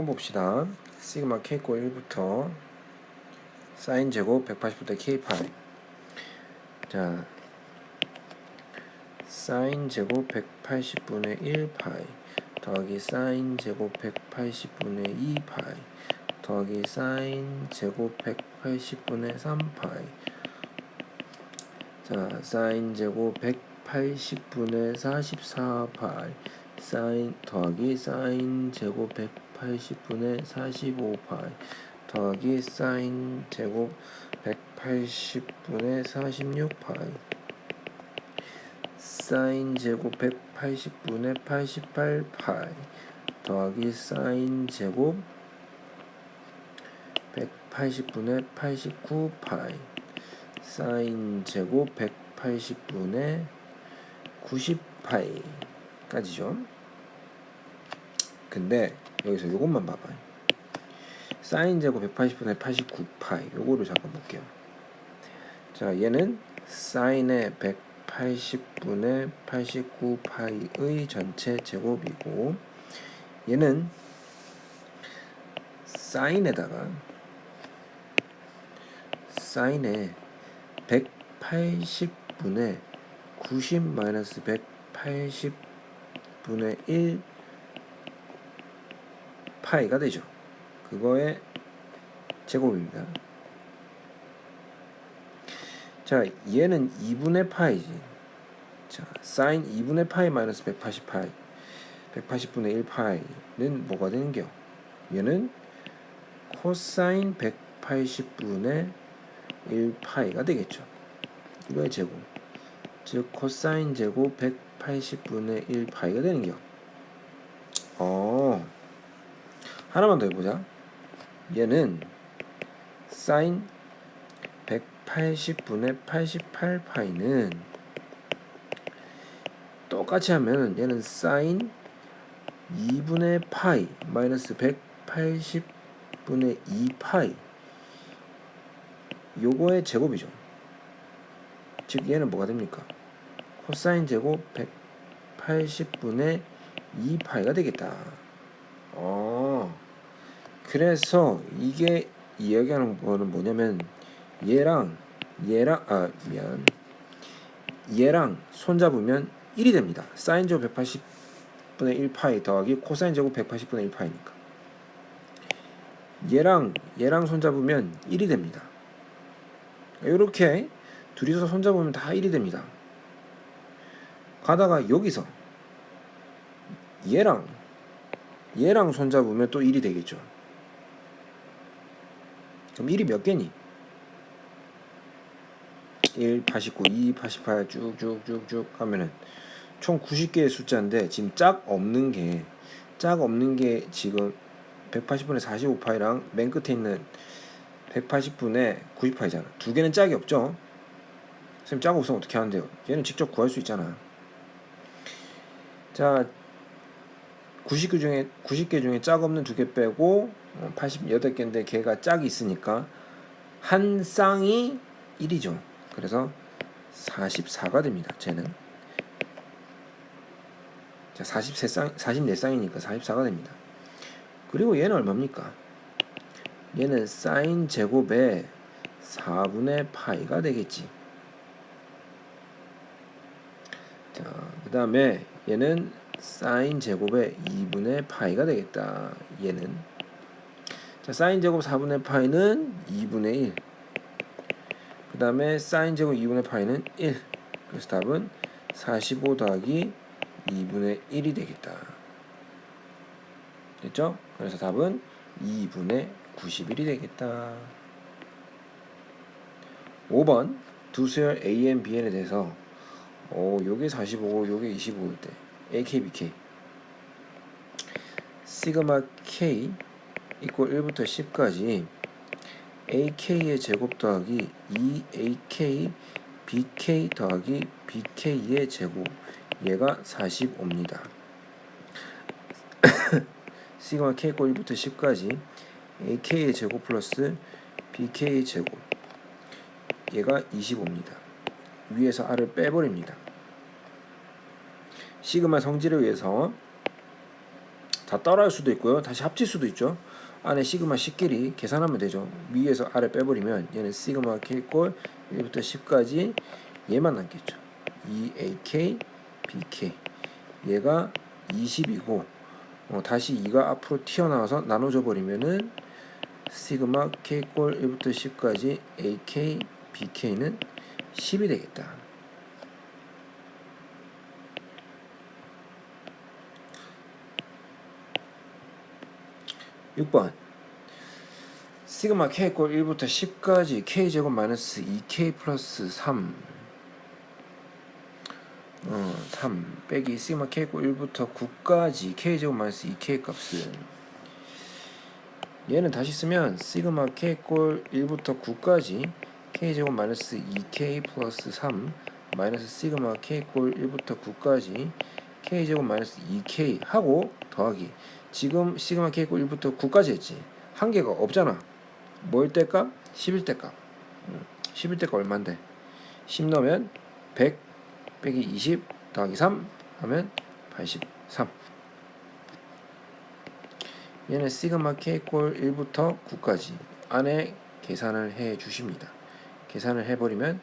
한번 봅시다. 시그마 K꼴 1부터 사인 제곱 180부터 K파이. 자, 사인 제곱 180분의 1파이 더하기 사인 제곱 180분의 2파이 더하기 사인 제곱 180분의 3파이. 자, 사인 제곱 180분의 44파이 사인 더하기 사인 제곱 180분의 45파이 더하기 사인 제곱 180분의 46파이 사인 제곱 180분의 88파이 더하기 사인 제곱 180분의 89파이 사인 제곱 180분의 90파이까지죠. 근데 여기서 요것만 봐봐요. 사인 제곱 180분의 89파이 요거를 잠깐 볼게요. 자, 얘는 사인의 180분의 89파이의 전체 제곱이고, 얘는 사인에다가 사인의 180분의 90 마이너스 180분의 1 파이가 되죠. 그거의 제곱입니다. 자, 얘는 2분의 파이지. 자, 사인 2분의 파이 마이너스 180파이 180분의 1 파이는 뭐가 되는겨? 얘는 코사인 180분의 1 파이가 되겠죠. 이거의 제곱. 즉 코사인 제곱 180분의 1 파이가 되는겨. 하나만 더 해보자. 얘는 사인 180분의 88파이는 똑같이 하면 얘는 사인 2분의 파이 마이너스 180분의 2파이 요거의 제곱이죠. 즉 얘는 뭐가 됩니까? 코사인 제곱 180분의 2파이가 되겠다. 그래서 이게 이야기하는 거는 뭐냐면 얘랑 손잡으면 1이 됩니다. 사인 제곱 180분의 1 파이 더하기 코사인 제곱 180분의 1 파이니까 얘랑 손잡으면 1이 됩니다. 이렇게 둘이서 손잡으면 다 1이 됩니다. 가다가 여기서 얘랑 손잡으면 또 1이 되겠죠. 그럼 1이 몇 개니? 1, 89, 2, 88 쭉쭉쭉쭉 하면은 총 90개의 숫자인데 지금 짝 없는 게 지금 180분의 45파이랑 맨 끝에 있는 180분의 90파이잖아. 두 개는 짝이 없죠. 선생님 짝 없으면 어떻게 하는데요? 얘는 직접 구할 수 있잖아. 자, 90개 중에 짝 없는 2개 빼고 88개인데 걔가 짝이 있으니까 한 쌍이 1이죠. 그래서 44가 됩니다. 쟤는. 자, 44쌍이니까 44가 됩니다. 그리고 얘는 얼마입니까? 얘는 사인 제곱의 4분의 파이가 되겠지. 자, 그 다음에 얘는 사인 제곱의 2분의 파이가 되겠다. 얘는. 자, 사인 제곱 4분의 파이는 2분의 1. 그 다음에 사인 제곱 2분의 파이는 1. 그래서 답은 45 더하기 2분의 1이 되겠다. 됐죠? 그래서 답은 2분의 91이 되겠다. 5번 두 수열 AN, BN에 대해서 요게 45고 요게 25일 때 AK, BK 시그마 K 이퀄 1부터 10까지 AK의 제곱 더하기 2AK BK 더하기 BK의 제곱 얘가 45입니다. 시그마 K 이퀄 1부터 10까지 AK의 제곱 플러스 BK의 제곱 얘가 25입니다. 위에서 R을 빼버립니다. 시그마 성질에 의해서 다 따라할 수도 있고요. 다시 합칠 수도 있죠. 안에 시그마 C끼리 계산하면 되죠. 위에서 아래 빼버리면 얘는 시그마 K 꼴 1부터 10까지 얘만 남겠죠. 2AK BK 얘가 20이고 다시 2가 앞으로 튀어나와서 나눠져 버리면은 시그마 K 꼴 1부터 10까지 AK BK는 10이 되겠다. 6번 시그마 K 꼴 1부터 10까지 K제곱 마이너스 2K 플러스 3 3 빼기 시그마 K 꼴 1부터 9까지 K제곱 마이너스 2K 값은 얘는 다시 쓰면 시그마 K 꼴 1부터 9까지 K제곱 마이너스 2K 플러스 3 마이너스 시그마 K 꼴 1부터 9까지 K제곱 마이너스 2K 하고 더하기 지금 시그마 K 꼴 1부터 9까지 했지. 한 개가 없잖아. 뭐일 때 값? 10일 때 값. 10일 때 값 얼만데? 10 넣으면 100 빼기 20 더하기 3 하면 83. 얘는 시그마 K 꼴 1부터 9까지 안에 계산을 해 주십니다. 계산을 해버리면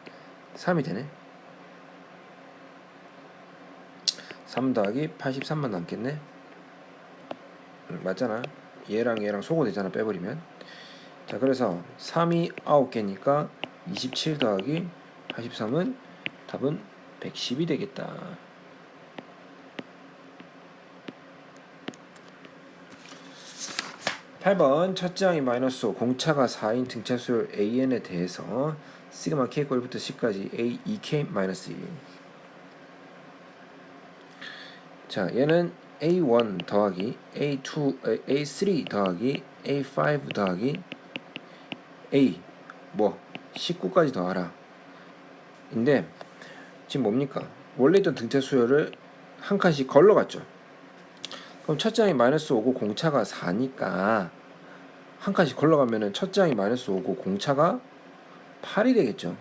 3이 되네. 3 더하기 83만 남겠네. 맞잖아. 얘랑 얘랑 소거되잖아. 빼버리면. 자, 그래서 3이 9개니까 27 더하기 83은 답은 110이 되겠다. 8번 첫째 항이 마이너스 5 공차가 4인 등차수열 AN에 대해서 시그마 K 꼴부터 10까지 A 2K 마이너스 1. 자, 얘는 A1 더하기 A2 A3 더하기 A5 더하기 A 19까지 더하라. 인데 지금 뭡니까? 원래 있던 등차 수열을 한 칸씩 걸러갔죠. 그럼 첫째 항이 마이너스 5고 공차가 4니까 한 칸씩 걸러가면은 첫째 항이 마이너스 5고 공차가 8이 되겠죠.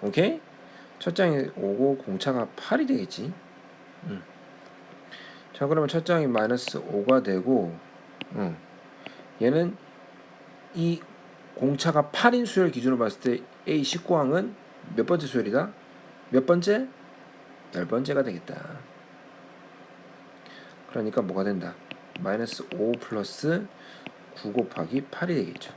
오케이? 첫째 항이 5고 공차가 8이 되겠지. 자, 그러면 첫째 항이 마이너스 5가 되고 얘는 이 공차가 8인 수열 기준으로 봤을 때 A 19항은 몇 번째 수열이다? 몇 번째? 10번째가 되겠다. 그러니까 뭐가 된다? 마이너스 5 플러스 9 곱하기 8이 되겠죠.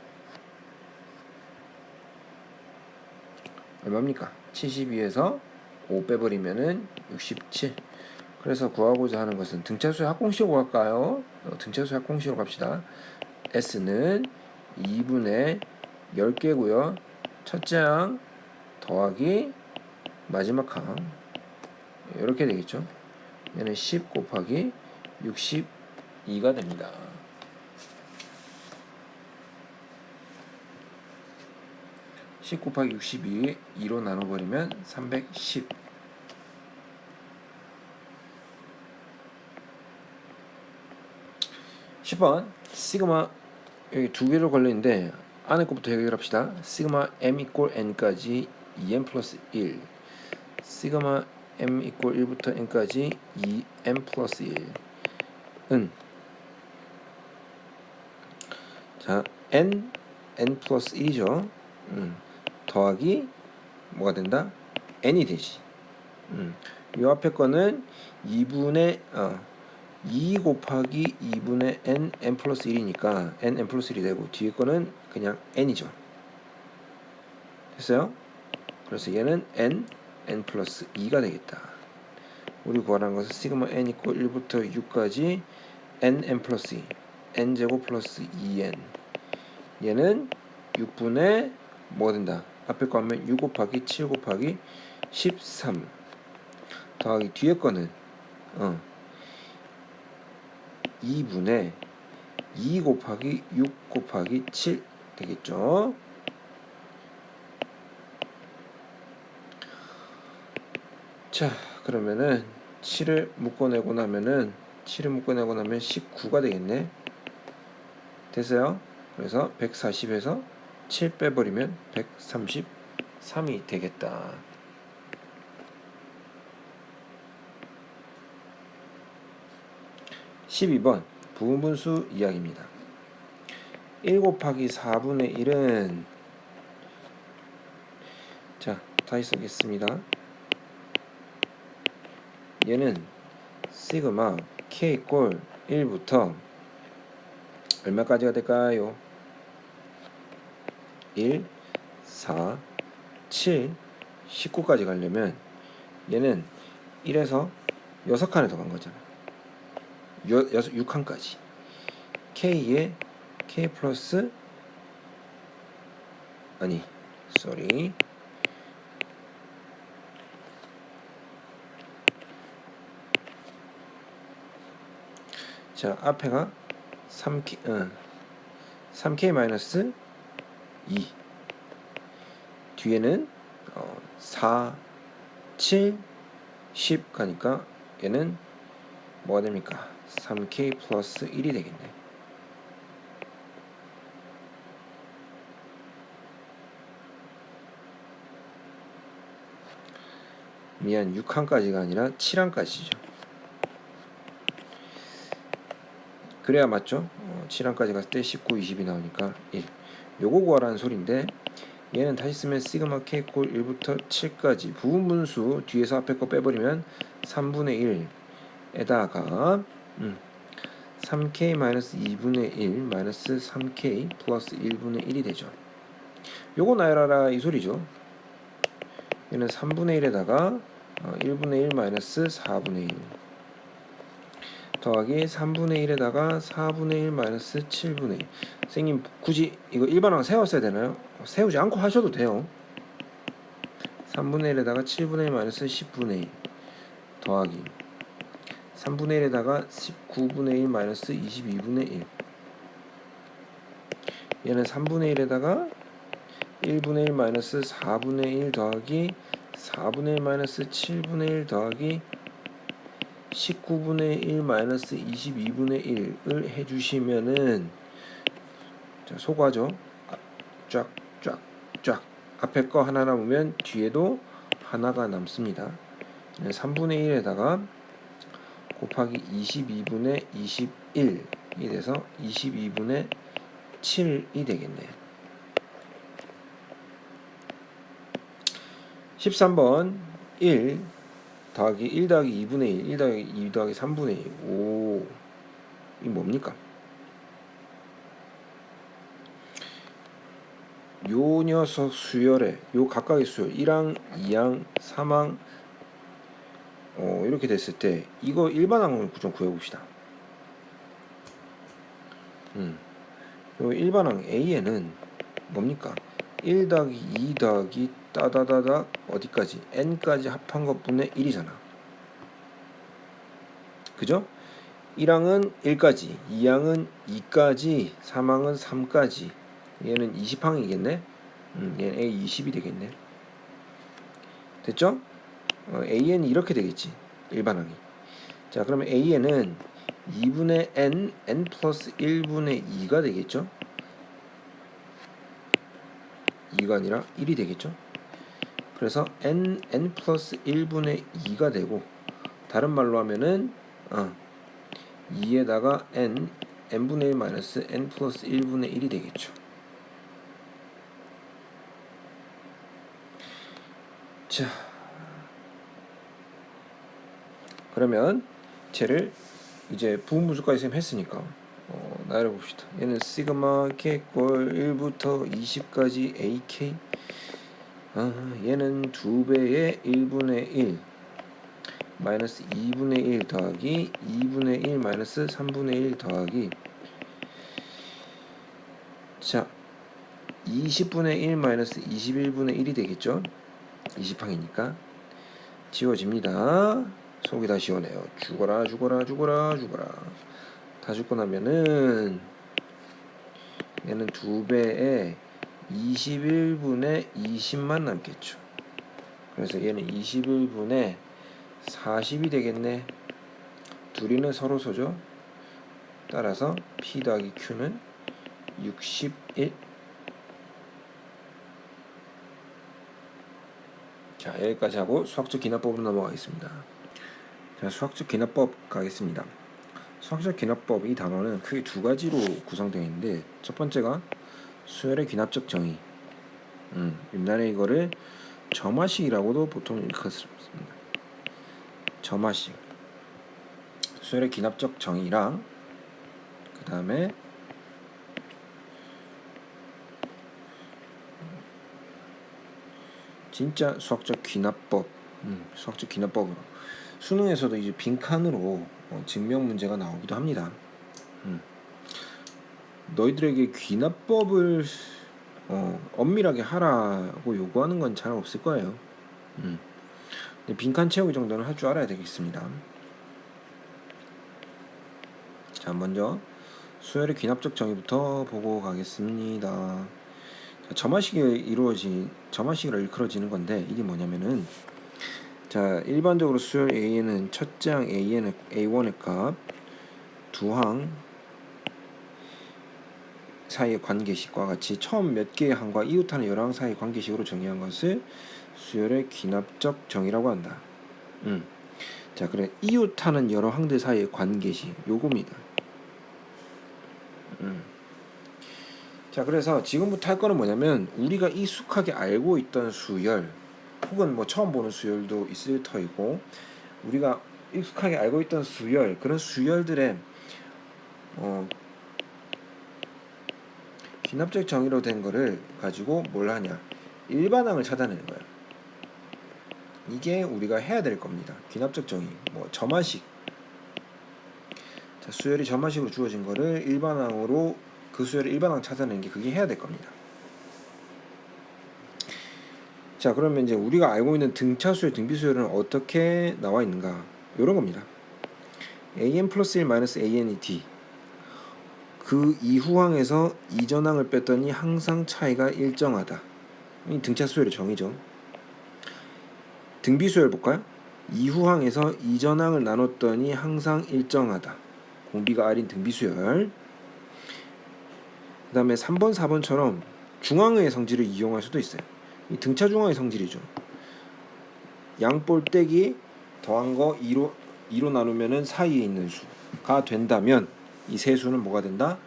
얼마입니까? 72에서 5 빼버리면은 67. 그래서 구하고자 하는 것은 등차수의 합공식으로 갈까요? 등차수의 합공식으로 갑시다. S는 2분의 10개고요. 첫째 항 더하기 마지막 항 이렇게 되겠죠. 얘는 10 곱하기 62가 됩니다. (10) 곱하기 62 2로 나눠버리면 310. 10번 시그마 여기 두 개로 걸려있는데 안에 것부터 해결합시다. 시그마 m 이꼴 n까지 2m 플러스 1 시그마 m 이꼴 1부터 n까지 2m 플러스 1은 자 n 플러스 1이죠. 더하기 뭐가 된다? n이 되지. 이 앞에 거는 2분의 2 곱하기 2분의 n 플러스 1이니까 n 플러스 1이 되고 뒤에 거는 그냥 n이죠. 됐어요? 그래서 얘는 n 플러스 2가 되겠다. 우리 구하라는 것은 시그마 n 이꼴 1부터 6까지 n 플러스 2 n제곱 플러스 2n 얘는 6분의 뭐가 된다? 앞에 거 하면 6 곱하기 7 곱하기 13 더하기 뒤에 거는 2분의 2 곱하기 6 곱하기 7 되겠죠. 자, 그러면은 7을 묶어내고 나면 19가 되겠네. 됐어요? 그래서 140에서 7 빼버리면 133이 되겠다. 12번 부분분수 이야기입니다. 1 곱하기 4분의 1은 자, 다시 쓰겠습니다. 얘는 시그마 k 꼴 1부터 얼마까지가 될까요? 1, 4, 7, 19까지 가려면 얘는 1에서 6칸에 더 간 거잖아. 6칸까지. k에 k 플러스 아니, sorry. 자, 앞에가 3k 마이너스 2. 뒤에는 4, 7, 10 가니까 얘는 뭐가 됩니까? 3k 플러스 1이 되겠네. 미안, 6항까지가 아니라 7항까지죠. 그래야 맞죠? 7항까지 갔을 때 19, 20이 나오니까 1. 요거 구하라는 소리인데 얘는 다시 쓰면 시그마 k 꼴 1부터 7까지 부분분수 뒤에서 앞에 거 빼버리면 3분의 1에다가 3k 마이너스 2분의 1 마이너스 3k 플러스 1분의 1이 되죠. 요거 나열하라 이 소리죠. 얘는 3분의 1에다가 1분의 1 마이너스 4분의 1 더하기 3분의 1에다가 4분의 1 마이너스 7분의 1. 선생님 굳이 이거 일반항 세웠어야 되나요? 세우지 않고 하셔도 돼요. 3분의 1에다가 7분의 1 마이너스 10분의 1 더하기 3분의 1에다가 19분의 1 마이너스 22분의 1. 얘는 3분의 1에다가 1분의 1 마이너스 4분의 1 더하기 4분의 1 마이너스 7분의 1 더하기 19분의 1 마이너스 22분의 1을 해주시면은 자, 소과죠. 쫙 앞에 거 하나 남으면 뒤에도 하나가 남습니다. 3분의 1에다가 곱하기 22분의 21이 돼서 22분의 7이 되겠네요. 13번 1 더하기 1 더하기 2분의 1 1 더하기 2 더하기 3분의 1 오, 이 뭡니까? 요 녀석 수열에 요 각각의 수열 1항, 2항, 3항 이렇게 됐을 때 이거 일반항을 좀 구해봅시다. 요 일반항 A에는 뭡니까? 1 더하기 2 더하기 따다다다 어디까지? n까지 합한 것분의 1이잖아. 그죠? 1항은 1까지, 2항은 2까지, 3항은 3까지. 얘는 20항이겠네? 얘는 A20이 되겠네. 됐죠? AN이 이렇게 되겠지. 일반항이. 자, 그러면 AN은 2분의 n 플러스 1분의 2가 되겠죠? 2가 아니라 1이 되겠죠? 그래서 n 플러스 1분의 2가 되고 다른 말로 하면은 2에다가 n분의 1 마이너스 n 플러스 1분의 1이 되겠죠. 자, 그러면 쟤를 이제 부분분수까지 했으니까 나열해 봅시다. 얘는 시그마 k 꼴 1부터 20까지 ak 얘는 2배의 1분의 1 마이너스 2분의 1 더하기 2분의 1 마이너스 3분의 1 더하기 자 20분의 1 마이너스 21분의 1이 되겠죠. 20항이니까 지워집니다. 속이 다 시원해요. 죽어라 다 죽고 나면은 얘는 2배에 21분의 20만 남겠죠. 그래서 얘는 21분의 40이 되겠네. 둘이는 서로소죠. 따라서 P 더하기 Q는 61. 자, 여기까지 하고 수학적 기납법으로 넘어가겠습니다. 자, 수학적 기납법 가겠습니다. 수학적 귀납법 이 단어는 크게 두 가지로 구성되어 있는데 첫 번째가 수열의 귀납적 정의. 옛날에 이거를 점화식이라고도 보통 일컫습니다. 점화식. 수열의 귀납적 정의랑 그 다음에 진짜 수학적 귀납법. 수학적 귀납법으로 수능에서도 이제 빈칸으로 증명 문제가 나오기도 합니다. 너희들에게 귀납법을 엄밀하게 하라고 요구하는 건 잘 없을 거예요. 근데 빈칸 채우기 정도는 할 줄 알아야 되겠습니다. 자, 먼저 수열의 귀납적 정의부터 보고 가겠습니다. 자, 점화식으로 일컬어지는 건데 이게 뭐냐면은 자, 일반적으로 수열 A에는 첫째 항 A1의 값, 두 항 사이의 관계식과 같이 처음 몇 개의 항과 이웃하는 여러 항 사이의 관계식으로 정의한 것을 수열의 귀납적 정의라고 한다. 자, 그래 이웃하는 여러 항들 사이의 관계식 요겁니다. 자, 그래서 지금부터 할 거는 뭐냐면 우리가 익숙하게 알고 있던 수열 혹은 뭐 처음 보는 수열도 있을 터이고 우리가 익숙하게 알고 있던 수열 그런 수열들의 귀납적 정의로 된 거를 가지고 뭘 하냐 일반항을 찾아내는 거야. 이게 우리가 해야 될 겁니다. 귀납적 정의 뭐 점화식 자, 수열이 점화식으로 주어진 거를 일반항으로 그 수열의 일반항 찾아내는 게 그게 해야 될 겁니다. 자, 그러면 이제 우리가 알고 있는 등차수열, 등비수열은 어떻게 나와 있는가? 이런 겁니다. an 플러스 1 마이너스 an이 d 그 이후항에서 이전항을 뺐더니 항상 차이가 일정하다. 이 등차수열의 정의죠. 등비수열 볼까요? 이후항에서 이전항을 나눴더니 항상 일정하다. 공비가 R인 등비수열. 그 다음에 3번, 4번처럼 중항의 성질을 이용할 수도 있어요. 이 등차 중항의 성질이죠. 양볼떼기 더한 거 2로 나누면은 사이에 있는 수가 된다면 이 세 수는 뭐가 된다?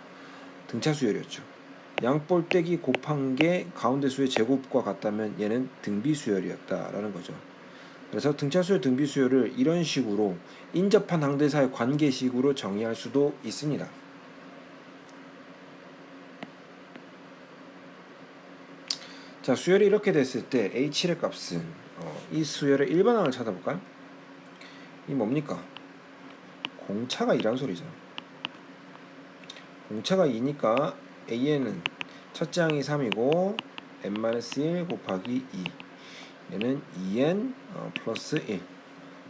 등차 수열이었죠. 양볼떼기 곱한 게 가운데 수의 제곱과 같다면 얘는 등비 수열이었다라는 거죠. 그래서 등차 수열, 등비 수열을 이런 식으로 인접한 항들 사이 관계식으로 정의할 수도 있습니다. 자, 수열이 이렇게 됐을 때 H7의 값은 이 수열의 일반항을 찾아볼까요? 이 뭡니까? 공차가 2란 소리죠. 공차가 2니까 A에는 첫째 항이 3이고 n-1 곱하기 2 얘는 2n 플러스 1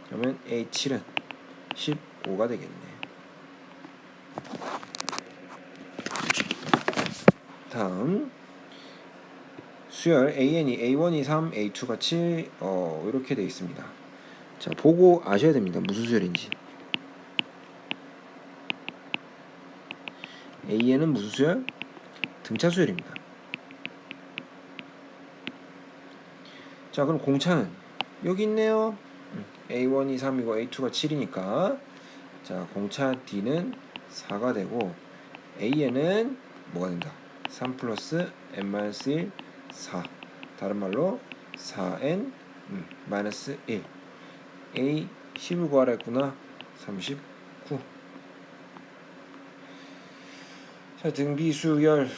그러면 A7은 15가 되겠네. 다음 수열 AN이 A1이 3, A2가 7 이렇게 되어 있습니다. 자, 보고 아셔야 됩니다. 무슨 수열인지. AN은 무슨 수열? 등차 수열입니다. 자, 그럼 공차는 여기 있네요. A1이 3이고 A2가 7이니까 자, 공차 D는 4가 되고 AN은 뭐가 된다? 3 플러스 n-1 4 다른 말로 4n 마이너스 1 A 10을 구하라 했구나. 39. 자, 등비수열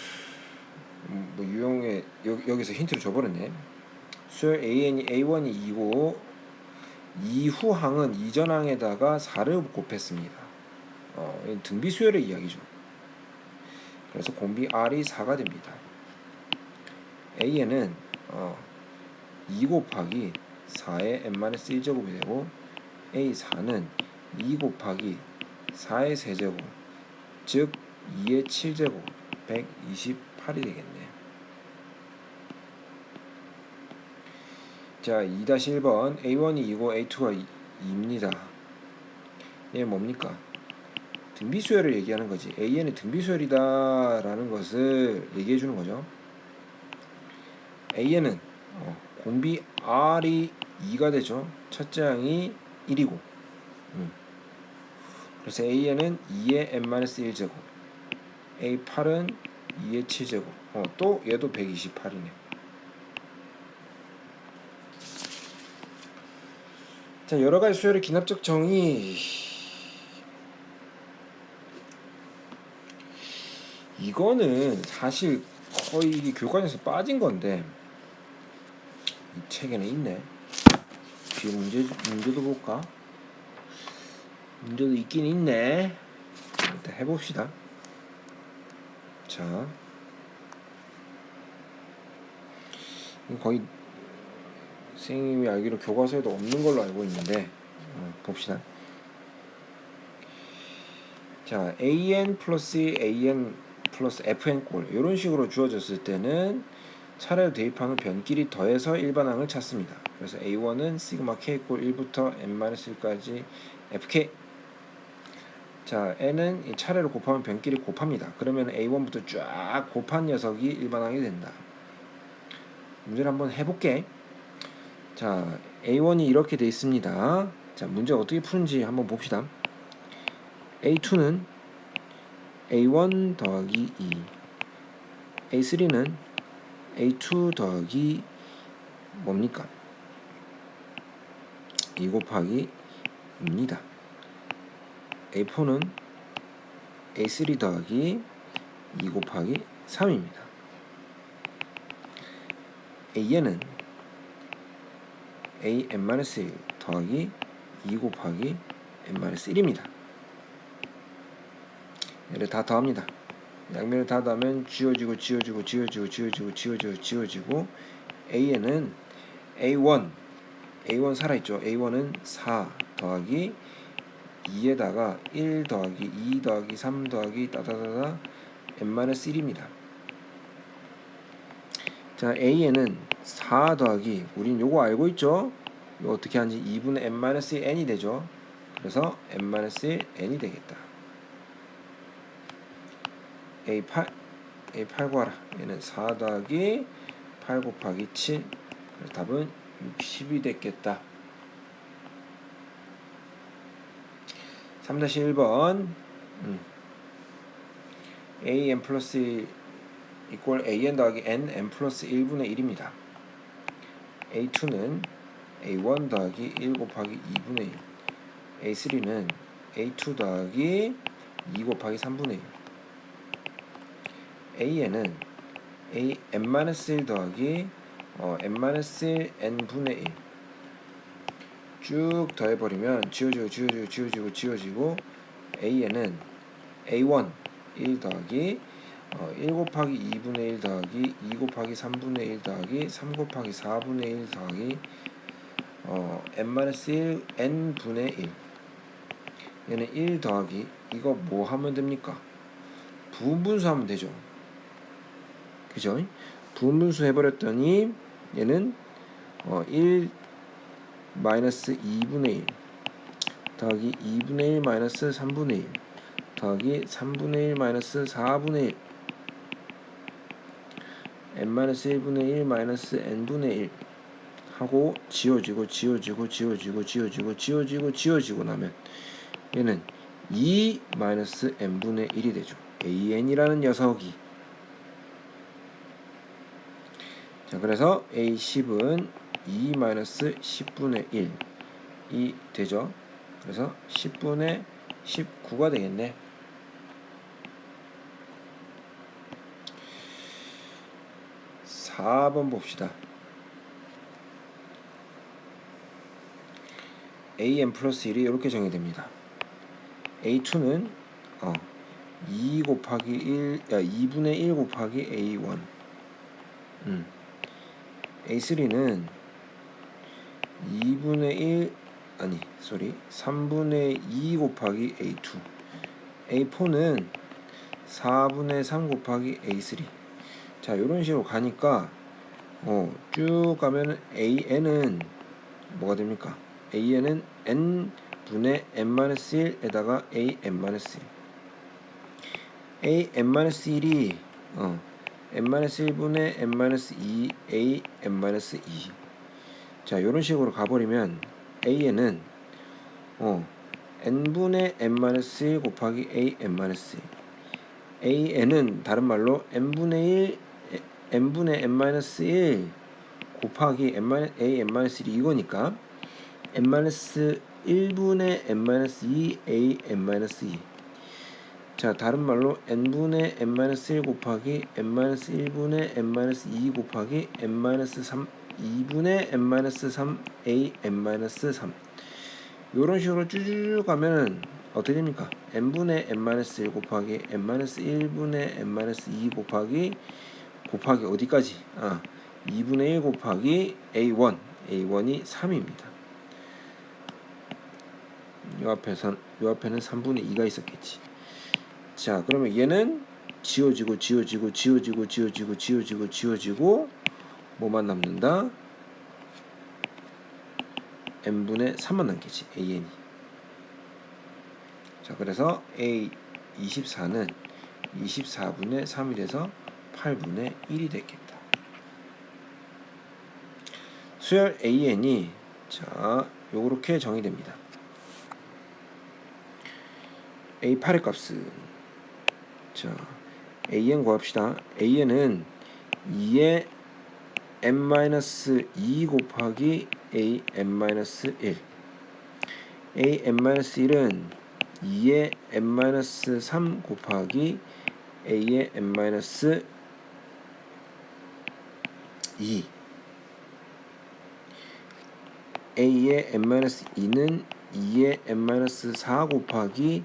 뭐 유형에 여기서 힌트를 줘버렸네. 수열 AN이 A1이 2고 이후항은 이전항에다가 4를 곱했습니다. 등비수열의 이야기죠. 그래서 공비 R이 4가 됩니다. A에는 2 곱하기 4의 n-1제곱이 되고 A4는 2 곱하기 4의 세제곱 즉 2의 7제곱 128이 되겠네. 자, 2-1번 A1이 2고 A2가 2입니다. 얘 뭡니까? 등비수열을 얘기하는 거지. AN이 등비수열이다 라는 것을 얘기해 주는 거죠. AN은 공비 R이 2가 되죠. 첫째 항이 1이고 그래서 AN은 2의 n-1제곱, A8은 2의 7제곱. 또 얘도 128이네. 자, 여러 가지 수열의 기납적 정의. 이거는 사실 거의 이게 교과서에서 빠진 건데 이 책에는 있네. 뒤에 문제도 볼까? 문제도 있긴 있네. 일단 해봅시다. 자, 거의 선생님이 알기로 교과서에도 없는 걸로 알고 있는데 봅시다. 자, AN 플러스 AN 플러스 FN 꼴 이런 식으로 주어졌을 때는 차례로 대입한 후 변끼리 더해서 일반항을 찾습니다. 그래서 A1은 시그마 K 꼴 1부터 N-1까지 FK. 자, N은 이 차례로 곱하면 변끼리 곱합니다. 그러면 A1부터 쫙 곱한 녀석이 일반항이 된다. 문제를 한번 해볼게. 자, A1이 이렇게 돼 있습니다. 자, 문제 어떻게 푸는지 한번 봅시다. A2는 A1 더하기 2, A3는 A2 더하기 뭡니까? 2 곱하기 입니다. A4는 A3 더하기 2 곱하기 3입니다. AN은 AN-1 더하기 2 곱하기 N-1입니다. 얘를 다 더합니다. 양면을 다 더하면 지워지고 AN은 A1 살아있죠. A1은 4 더하기 2에다가 1 더하기 2 더하기 3 더하기 따다다다 N-1입니다. 자, AN은 4 더하기, 우린 요거 알고 있죠? 이거 어떻게 하는지 2분의 N-N이 되죠. 그래서 N-N이 되겠다. A8 구하라. 얘는 4 더하기 8 곱하기 7. 그래서 답은 60이 됐겠다. 3-1번 AN 플러스 1 이꼴 AN 더하기 N 플러스 1분의 1입니다. A2는 A1 더하기 1 곱하기 2분의 1. A3는 A2 더하기 2 곱하기 3분의 1. AN은 N-1 더하기 N-1 N분의 1. 쭉 더해버리면 지워지고 AN은 A1 1 더하기 1 곱하기 2분의 1 더하기 2 곱하기 3분의 1 더하기 3 곱하기 4분의 1 더하기 N-1 N분의 1. 얘는 1 더하기 이거 뭐 하면 됩니까? 부분분수 하면 되죠. 그죠? 부분분수 해버렸더니 얘는 1 마이너스 2분의 1 더하기 2분의 1 마이너스 3분의 1 더하기 3분의 1 마이너스 4분의 1 n-1분의 1 마이너스 n분의 1 하고 지워지고 나면 얘는 2 마이너스 n분의 1이 되죠. AN이라는 녀석이. 자, 그래서 A10은 2 마이너스 10분의 1이 되죠. 그래서 10분의 19가 되겠네. 사 번 봅시다. AN 플러스 1이 이렇게 정의됩니다. A2는 2 곱하기 1, 2분의 1 곱하기 A1. A3는 3분의 2 곱하기 A2. A4는 4분의 3 곱하기 A3. 자, 이런 식으로 가니까 쭉 가면 AN은 뭐가 됩니까? AN은 N분의 N-1에다가 AN-1. AN-1이 N-1분의 N-2 AN-2. 자, 이런 식으로 가버리면 AN은 n분의 n-1 곱하기 an-1. an은 다른 말로 n분의 n-1 곱하기 an-1이 이거니까 n-1분의 n-2 an-2. 자, 다른 말로 n분의 n-1 곱하기 n-1분의 n-2 곱하기 n-3 2분의 n-3 an-3. 요런 식으로 쭉 가면은 어떻게 됩니까? n분의 n-1 곱하기 n-1분의 n-2 곱하기 어디까지? 2분의 1 곱하기 a1이 3입니다. 요 앞에는 3분의 2가 있었겠지. 자, 그러면 얘는 지워지고 뭐만 남는다? n분의 3만 남겠지. an이. 자, 그래서 a24는 24분의 3이 돼서 8분의 1이 됐겠다. 수열 an이 자, 요렇게 정의됩니다. a8의 값은 자, an 구합시다. an은 2의 n-2 곱하기 an-1 an-1은 2의 n-3 곱하기 a의 n-2 a의 n-2는 2의 n-4 곱하기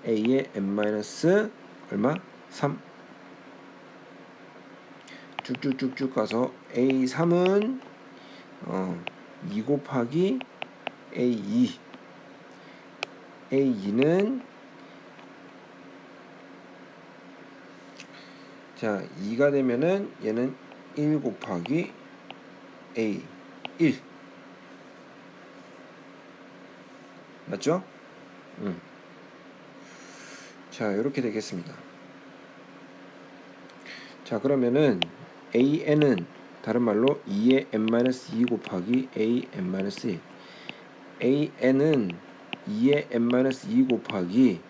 a의 n- 얼마? 3. 쭉쭉쭉쭉 가서 a3은 2 곱하기 a2 a2는 자 2가 되면은 얘는 1 곱하기 a1 맞죠? 자, 이렇게 되겠습니다. 자, 그러면은 an은 다른 말로 2의 n-2 곱하기 an-1 an은 2의 n-2 곱하기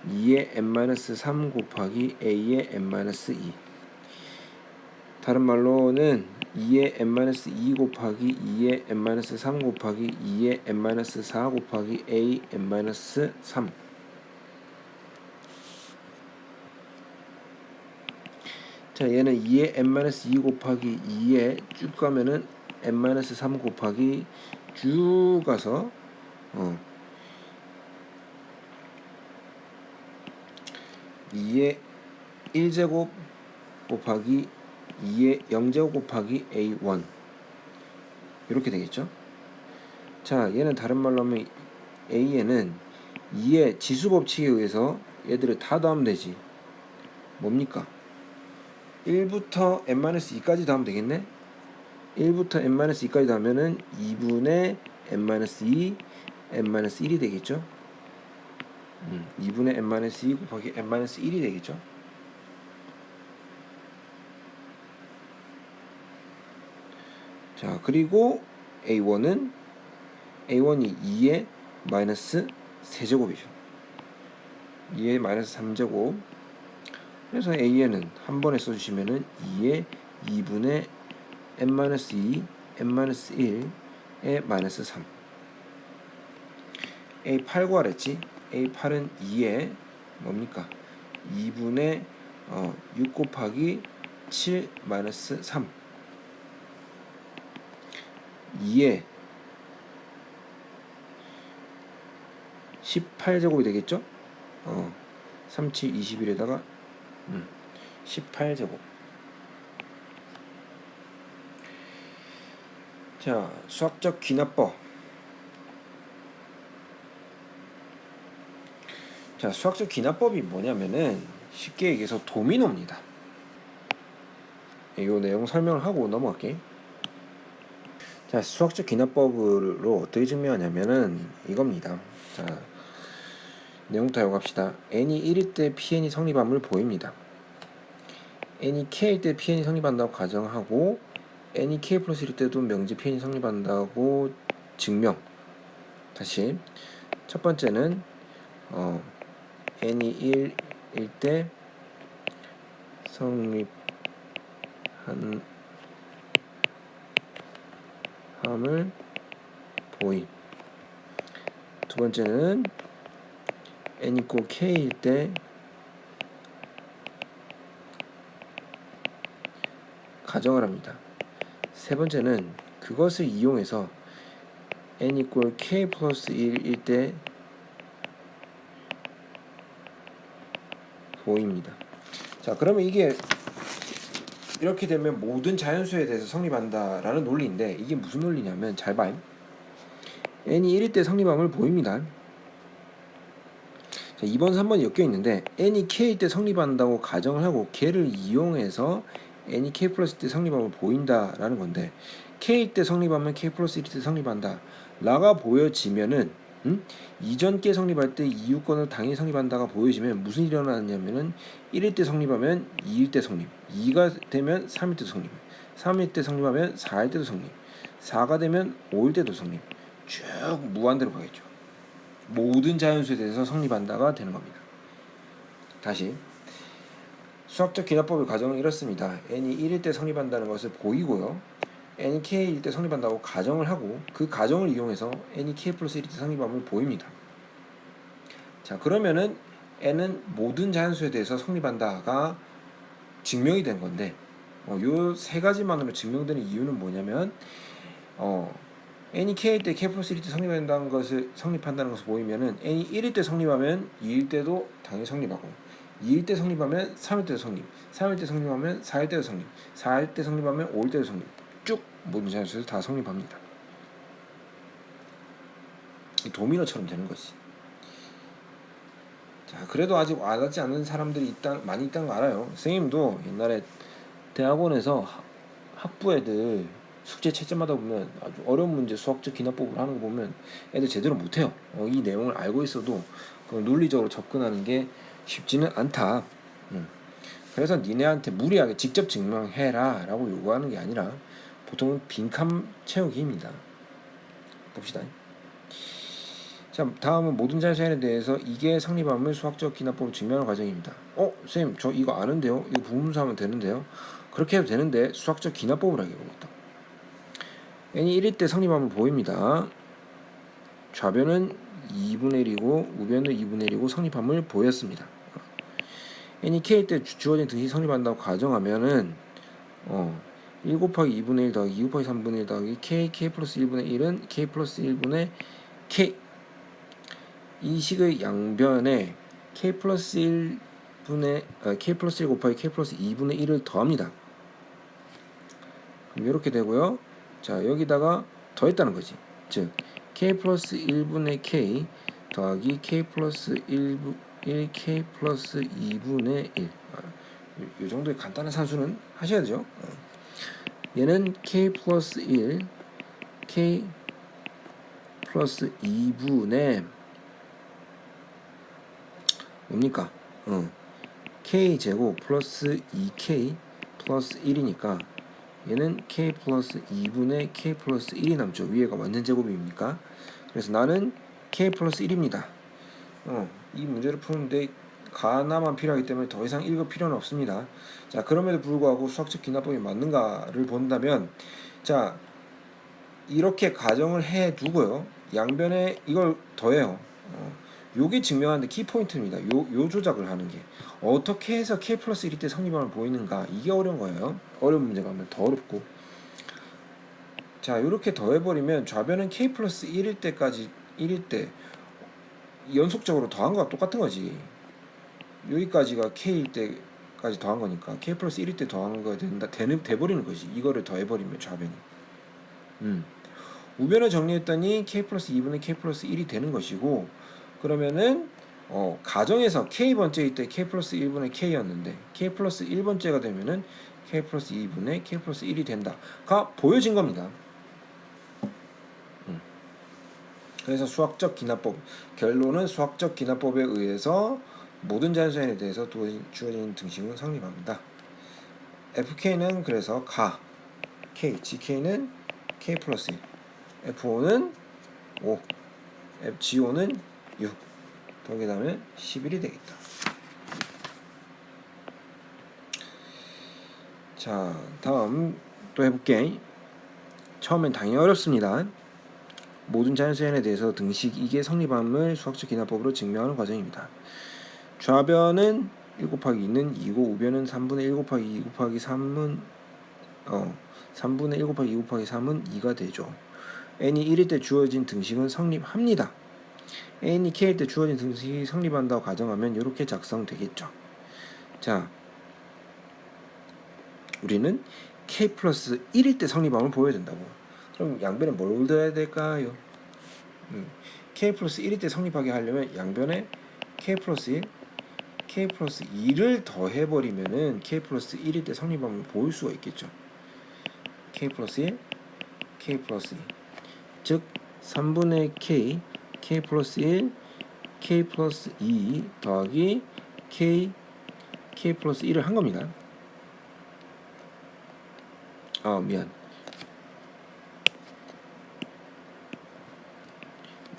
2의 n-3 곱하기 a의 n-2 다른 말로는 2의 n-2 곱하기 2의 n-3 곱하기 2의 n-4 곱하기 a n-3 자, 얘는 2의 n-2 곱하기 2에 쭉 가면은 n-3 곱하기 쭉 가서 2의 1제곱 곱하기 2의 0제곱 곱하기 a1 이렇게 되겠죠. 자, 얘는 다른 말로 하면 a에는 2의 지수법칙에 의해서 얘들을 다 더하면 되지. 뭡니까? 1부터 n-2까지 더하면 되겠네. 1부터 n-2까지 더하면은 2분의 n-2 n-1이 되겠죠. 2분의 n-2 곱하기 n-1이 되겠죠. 자, 그리고 a1이 2의 마이너스 세제곱이죠. 2의 마이너스 3제곱. 그래서 a에는 한 번에 써주시면은 2의 2분의 n-2 n-1의 마이너스 3. a8 구하랬지. a8은 2의 뭡니까? 2분의 6 곱하기 7 마이너스 3. 2의 18제곱이 되겠죠? 3, 7, 21에다가 18제곱. 자, 수학적 귀납법. 자, 수학적 귀납법이 뭐냐면은 쉽게 얘기해서 도미노입니다. 이 내용 설명을 하고 넘어갈게. 자, 수학적 귀납법으로 어떻게 증명하냐면은 이겁니다. 자, 내용부터 이어갑시다. n이 1일 때 pn이 성립함을 보입니다. n이 k일 때 pn이 성립한다고 가정하고 n이 k 플러스 1일 때도 명지 pn이 성립한다고 증명. 다시 첫 번째는 n이 1일 때 성립함을 보임. 두 번째는 n = k일 때 가정을 합니다. 세 번째는 그것을 이용해서 n = k 플러스 1일 때 보입니다. 자, 그러면 이게 이렇게 되면 모든 자연수에 대해서 성립한다라는 논리인데, 이게 무슨 논리냐면 잘 봐요. n이 1일 때 성립함을 보입니다. 자, 2번 3번이 엮여 있는데 n이 k일 때 성립한다고 가정을 하고 걔를 이용해서 n이 k 플러스 1 때 성립함을 보인다라는 건데, k일 때 성립하면 k 플러스 1일 때 성립한다 라가 보여지면은 이전 께 성립할 때 이유권을 당연히 성립한다가 보여지면 무슨 일이 일어나느냐면은 1일 때 성립하면 2일 때 성립, 2가 되면 3일 때도 성립, 3일 때 성립하면 4일 때도 성립, 4가 되면 5일 때도 성립, 쭉 무한대로 가겠죠. 모든 자연수에 대해서 성립한다가 되는 겁니다. 다시 수학적 기납법의 가정은 이렇습니다. n이 1일 때 성립한다는 것을 보이고요, n이 k일 때 성립한다고 가정을 하고 그 가정을 이용해서 n이 k 플러스 1일 때 성립함을 보입니다. 자, 그러면은 n은 모든 자연수에 대해서 성립한다가 증명이 된 건데, 요 세 가지만으로 증명되는 이유는 뭐냐면 n이 k일 때 k 플러스 1일 때 성립한다는 것을 보이면은 n이 1일 때 성립하면 2일 때도 당연히 성립하고, 2일 때 성립하면 3일 때도 성립, 3일 때 성립하면 4일 때도 성립, 4일 때 성립하면 5일 때도 성립, 쭉 모든 자연수에서 다 성립합니다. 도미노처럼 되는 것이. 자, 그래도 아직 와닿지 않는 사람들이 많이 있다는 거 알아요. 선생님도 옛날에 대학원에서 학부 애들 숙제 채점하다 보면 아주 어려운 문제, 수학적 기납법을 하는 거 보면 애들 제대로 못해요. 이 내용을 알고 있어도 그걸 논리적으로 접근하는 게 쉽지는 않다. 그래서 니네한테 무리하게 직접 증명해라 라고 요구하는 게 아니라 보통은 빈칸 채우기입니다. 봅시다. 자, 다음은 모든 자연수에 대해서 이게 성립함을 수학적 기납법으로 증명하는 과정입니다. 선생님 저 이거 아는데요? 이거 부분수하면 되는데요? 그렇게 해도 되는데 수학적 기납법을 하게 보겠다. n이 1일 때 성립함을 보입니다. 좌변은 2분의 1이고 우변은 2분의 1이고 성립함을 보였습니다. n이 k일 때 주어진 등식이 성립한다고 가정하면은 1 곱하기 2분의 1 더하기 2 곱하기 3분의 1 더하기 k 플러스 1분의 1은 k 플러스 1분의 k, 이 식의 양변에 k 플러스 1 곱하기 k 플러스 2분의 1을 더합니다. 그럼 이렇게 되고요. 자, 여기다가 더했다는 거지. 즉 k 플러스 1분의 k 더하기 k 플러스 1 k 플러스 2분의 1. 이 정도의 간단한 산수는 하셔야 되죠. 얘는 k 플러스 1 k 플러스 2분의 뭡니까? k제곱 플러스 2k 플러스 1이니까 얘는 k 플러스 2분의 k 플러스 1이 남죠. 위에가 완전 제곱입니까? 그래서 나는 k 플러스 1입니다. 이 문제를 푸는데 가나만 필요하기 때문에 더 이상 읽을 필요는 없습니다. 자, 그럼에도 불구하고 수학적 기납법이 맞는가를 본다면, 자, 이렇게 가정을 해 두고요, 양변에 이걸 더해요. 요게 증명하는데 키포인트입니다. 요 조작을 하는 게 어떻게 해서 k 플러스 1일 때 성립함을 보이는가, 이게 어려운 거예요. 어려운 문제가 하면 더 어렵고. 자, 이렇게 더해버리면 좌변은 k 플러스 1일 때 연속적으로 더한 거와 똑같은 거지. 여기까지가 k일 때까지 더한 거니까 k 플러스 1일 때 더한 거 돼버리는 거지. 이거를 더해버리면 좌변이. 우변을 정리했더니 k 플러스 2분의 k 플러스 1이 되는 것이고, 그러면은 가정에서 k번째일 때 k 플러스 1분의 k였는데 k 플러스 1번째가 되면은 k 플러스 2분의 k 플러스 1이 된다가 보여진 겁니다. 그래서 수학적 기납법, 결론은 수학적 기납법에 의해서 모든 자연수에 대해서 주어진 등식은 성립합니다. fk는 그래서 가, k, gk는 k 플러스 1, f5는 5, g5는 6 더하게 되면 11이 되겠다. 자, 다음 또 해볼게. 처음엔 당연히 어렵습니다. 모든 자연수 n에 대해서 등식 이게 성립함을 수학적 기납법으로 증명하는 과정입니다. 좌변은 1 곱하기 2는 2고 우변은 3분의 1 곱하기 2 곱하기 3은 3분의 1 곱하기 2 곱하기 3은 2가 되죠. n이 1일 때 주어진 등식은 성립합니다. n이 k일 때 주어진 등식이 성립한다고 가정하면 이렇게 작성되겠죠. 자, 우리는 k 플러스 1일 때 성립함을 보여야 된다고. 그럼 양변에 뭘 넣어야 될까요? k 플러스 1일 때 성립하게 하려면 양변에 k 플러스 1, k 플러스 2를 더해버리면은 k 플러스 1일 때 성립함을 보일 수가 있겠죠. k 플러스 1, k 플러스 2. 즉 3분의 k 플러스 1, k 플러스 2 더하기 k 플러스 1을 한 겁니다.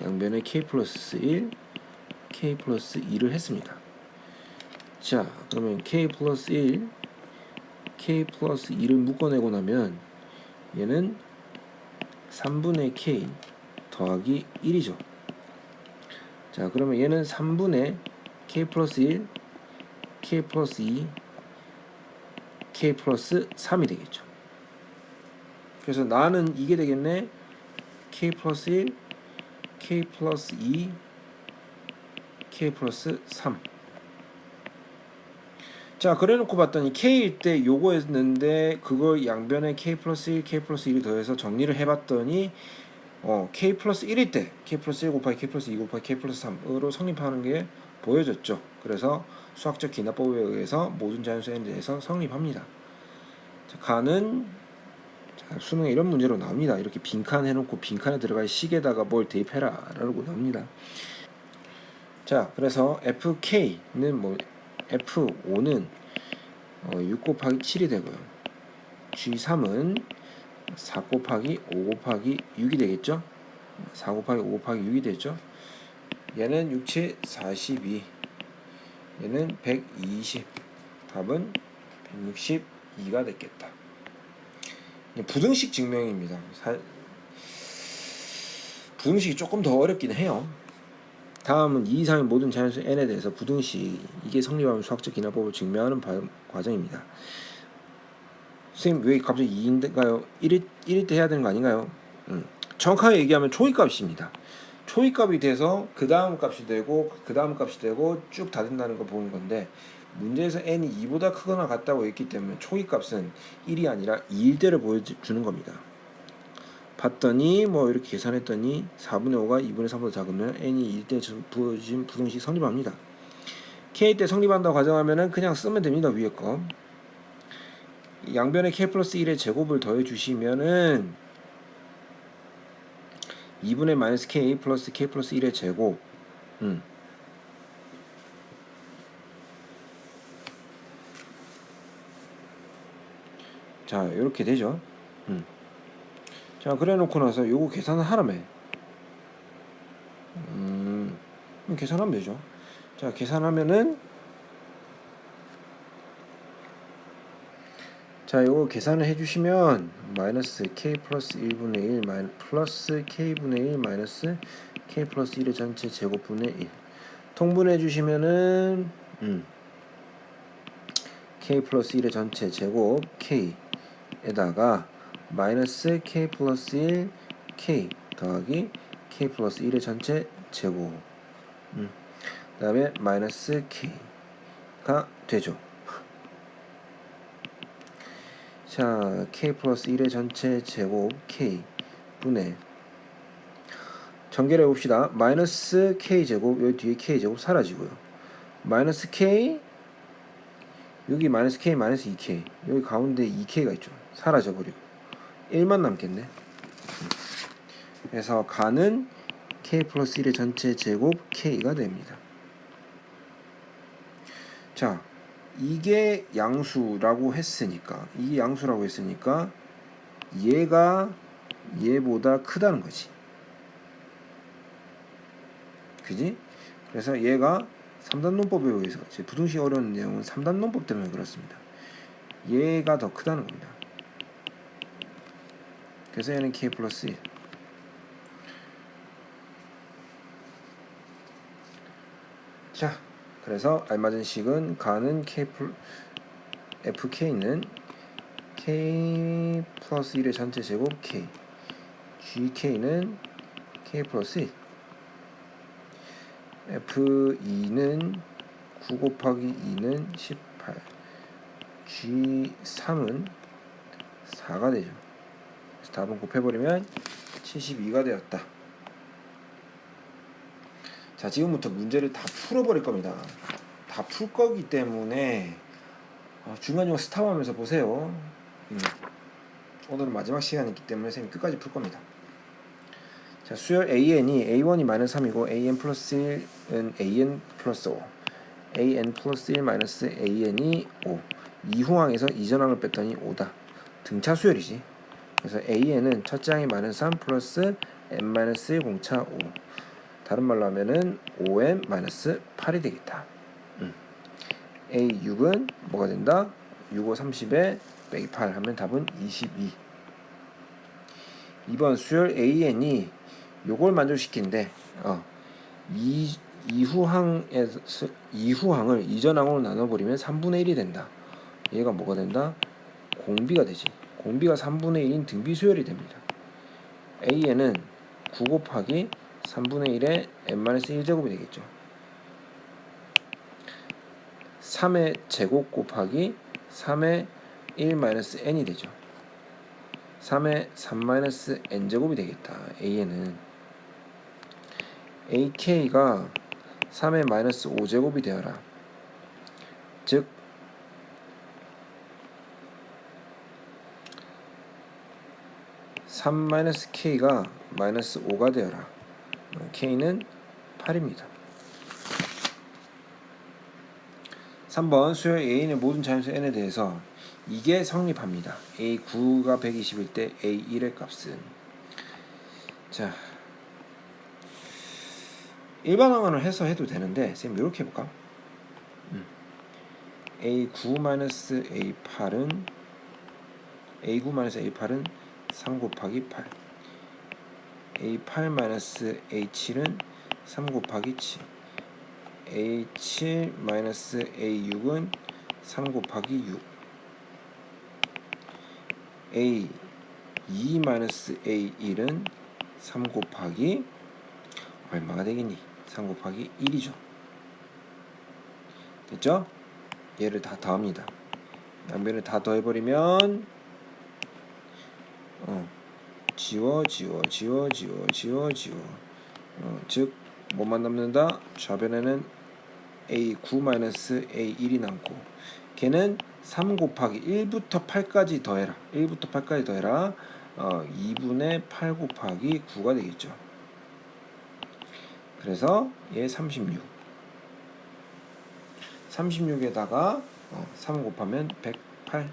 양변에 k 플러스 1, k 플러스 2를 했습니다. 자, 그러면 k 플러스 1, k 플러스 2를 묶어내고 나면 얘는 3분의 k 더하기 1이죠. 자, 그러면 얘는 3분의 k 플러스 1, k 플러스 2, k 플러스 3이 되겠죠. 그래서 나는 이게 되겠네. k 플러스 1, k 플러스 2, k 플러스 3. 자, 그래놓고 봤더니 k일 때 요거였는데 그걸 양변에 k 플러스 1, k 플러스 2를 더해서 정리를 해봤더니 k 플러스 1일 때 k 플러스 1 곱하기 k 플러스 2 곱하기 k 플러스 3으로 성립하는 게 보여졌죠. 그래서 수학적 기납법에 의해서 모든 자연수 n에 대해서 성립합니다. 자, 가는 수능에 이런 문제로 나옵니다. 이렇게 빈칸 해놓고 빈칸에 들어갈 식에다가 뭘 대입해라 라고 나옵니다. 자, 그래서 fk는 f5는 6 곱하기 7이 되고요. g3은 4 곱하기 5 곱하기 6이 되겠죠. 4 곱하기 5 곱하기 6이 되죠. 얘는 6, 7, 42. 얘는 120. 답은 162가 됐겠다. 부등식 증명입니다. 부등식이 조금 더 어렵긴 해요. 다음은 2 이상의 모든 자연수 n에 대해서 부등식 이게 성립하면 수학적 기납법을 증명하는 과정입니다. 선생님 왜 갑자기 2인가요? 1일 때 해야 되는 거 아닌가요? 정확하게 얘기하면 초이값입니다. 초이값이 돼서 그 다음 값이 되고 그 다음 값이 되고 쭉 다 된다는 걸 보는 건데 문제에서 n이 2보다 크거나 같다고 했기 때문에 초이값은 1이 아니라 2일 때를 보여주는 겁니다. 봤더니 이렇게 계산했더니 4분의 5가 2분의 3보다 작으면 n이 2일 때 부어진 부등식 성립합니다. k 때 성립한다고 가정하면은 그냥 쓰면 됩니다. 위에 거. 양변에 k 플러스 1의 제곱을 더해 주시면은 2분의 마이너스 k 플러스 k 플러스 1의 제곱. 자, 이렇게 되죠. 자, 그래 놓고 나서 요거 계산을 하라며. 계산하면 되죠. 자, 계산하면은 자, 요거 계산을 해주시면 마이너스 k 플러스 1분의 1 플러스 k분의 1 마이너스 k 플러스 1의 전체 제곱분의 1 통분해 주시면은 k 플러스 1의 전체 제곱 k에다가 마이너스 k 플러스 1 k 더하기 k 플러스 1의 전체 제곱 그 다음에 마이너스 k가 되죠. 자, k 플러스 1의 전체 제곱 k 분의 전개를 해봅시다. 마이너스 k 제곱 여기 뒤에 k 제곱 사라지고요. 마이너스 k 여기 마이너스 k 마이너스 2k 여기 가운데 2k가 있죠. 사라져버리고 1만 남겠네. 그래서 가는 k 플러스 1의 전체 제곱 k가 됩니다. 자, 이게 양수라고 했으니까 얘가 얘보다 크다는 거지. 그지? 그래서 얘가 3단 논법에 의해서 제 부등식 어려운 내용은 3단 논법 때문에 그렇습니다. 얘가 더 크다는 겁니다. 그래서 얘는 k 플러스 1. 자, 그래서 알맞은 식은 가는 fk는 k 플러스 1의 전체 제곱 k, gk는 k 플러스 1, f2는 9 곱하기 2는 18, g3은 4가 되죠. 그래서 답은 곱해버리면 72가 되었다. 자, 지금부터 문제를 다 풀어버릴 겁니다. 다 풀 거기 때문에 중간중간 스탑하면서 보세요. 오늘은 마지막 시간이기 때문에 선생님이 끝까지 풀 겁니다. 자, 수열 AN이 A1이 마이너스 3이고 AN 플러스 1은 AN 플러스 5, AN 플러스 1 마이너스 AN이 5. 이후항에서 이전항을 뺐더니 5다. 등차 수열이지. 그래서 AN은 첫째 항이 마이너스 3 플러스 N 마이너스 1 공차 5. 다른 말로 하면은 5M 마이너스 8이 되겠다. A6은 뭐가 된다? 6, 5, 30에 빼기 8 하면 답은 22. 2번 수열 AN이 요걸 만족시킨데 이후항을 이전항으로 나눠버리면 3분의 1이 된다. 얘가 뭐가 된다? 공비가 되지. 공비가 3분의 1인 등비 수열이 됩니다. AN은 9 곱하기 3분의 1의 n-1제곱이 되겠죠. 3의 제곱 곱하기 3의 1-n이 되죠. 3의 3-n제곱이 되겠다. AN은 AK가 3의 마이너스 5제곱이 되어라. 즉 3-K가 마이너스 5가 되어라. K는 8입니다. 3번 수열 A의 모든 자연수 N에 대해서 이게 성립합니다. A9가 120일 때 A1의 값은, 자, 일반항을 해서 해도 되는데 선생님 이렇게 해볼까? A9-A8은 3 곱하기 8, A8-A7은 3 곱하기 7, A7-A6은 3 곱하기 6, A2-A1은 3 곱하기 얼마가 되겠니? 3 곱하기 1이죠. 됐죠? 얘를 다 더합니다. 양변을 다 더해버리면 지워 즉 뭐만 남는다? 좌변에는 A9-A1이 남고 걔는 3 곱하기 1부터 8까지 더해라. 2분의 8 곱하기 9가 되겠죠. 그래서 얘 36. 36에다가 3 곱하면 108.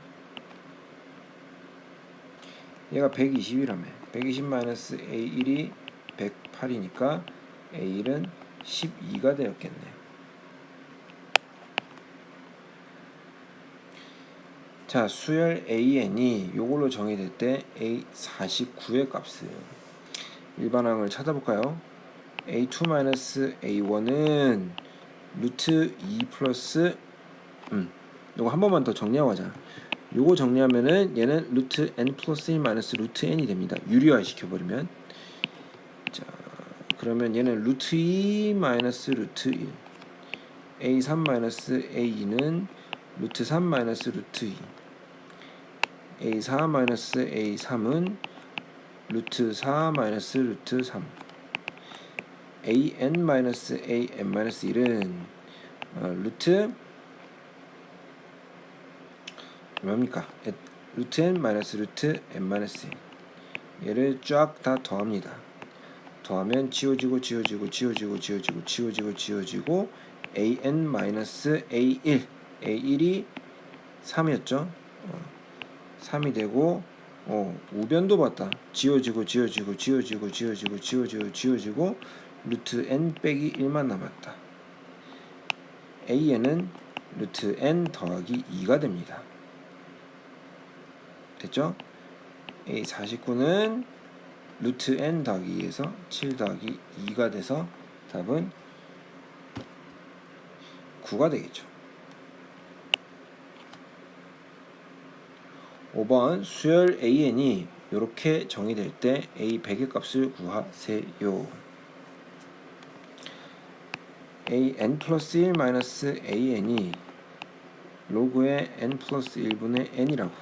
얘가 120이라며. 120-A1이 108이니까 A1은 12가 되었겠네. 자, 수열 AN이 요걸로 정의될 때 A49의 값을 일반항을 찾아볼까요? A2-A1은 루트 2 플러스 요거 한 번만 더 정리하고 가자. 요거 정리하면은 얘는 루트 n 플러스 1 마이너스 루트 n이 됩니다. 유리화 시켜버리면. 자, 그러면 얘는 루트 2 마이너스 루트 1, A3 마이너스 A2는 루트 3 마이너스 루트 2, A4 마이너스 A3은 루트 4 마이너스 루트 3, AN 마이너스 AM 마이너스 1은 루트 뭡니까? 루트 n 마이너스 루트 n 마이너스 1. 얘를 쫙 다 더합니다. 더하면 지워지고 AN 마이너스 A1, A1이 3이었죠. 3이 되고 우변도 봤다. 지워지고 루트 n 빼기 1만 남았다. a에는 루트 n 더하기 2가 됩니다. 됐죠? a 49는 루트 n 더하기 2에서 7 더하기 2가 돼서 답은 9가 되겠죠. 5번 수열 an이 이렇게 정의될 때 a 100의 값을 구하세요. an 플러스 1 마이너스 an이 로그의 n 플러스 1분의 n이라고,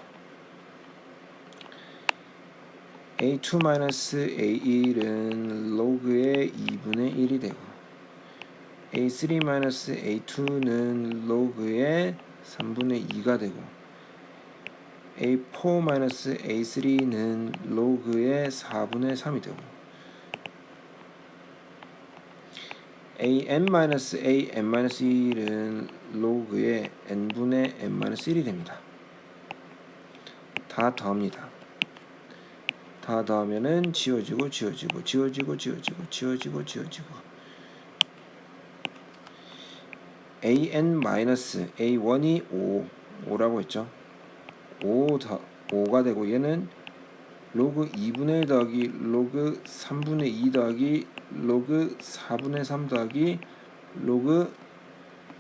a2 마이너스 a1은 로그의 2분의 1이 되고, a3 마이너스 a2는 로그의 3분의 2가 되고, a4 마이너스 a3는 로그의 4분의 3이 되고, an-am-1은 로그의 n분의 n-1이 됩니다. 다 더합니다. 다 더하면은 지워지고 지워지고 지워지고 지워지고 지워지고 지워지고 an-a1이 5라고 했죠. 5가 되고, 얘는 로그 2분의 1 더하기 로그 3분의 2 더하기 로그 4분의 3 더하기 로그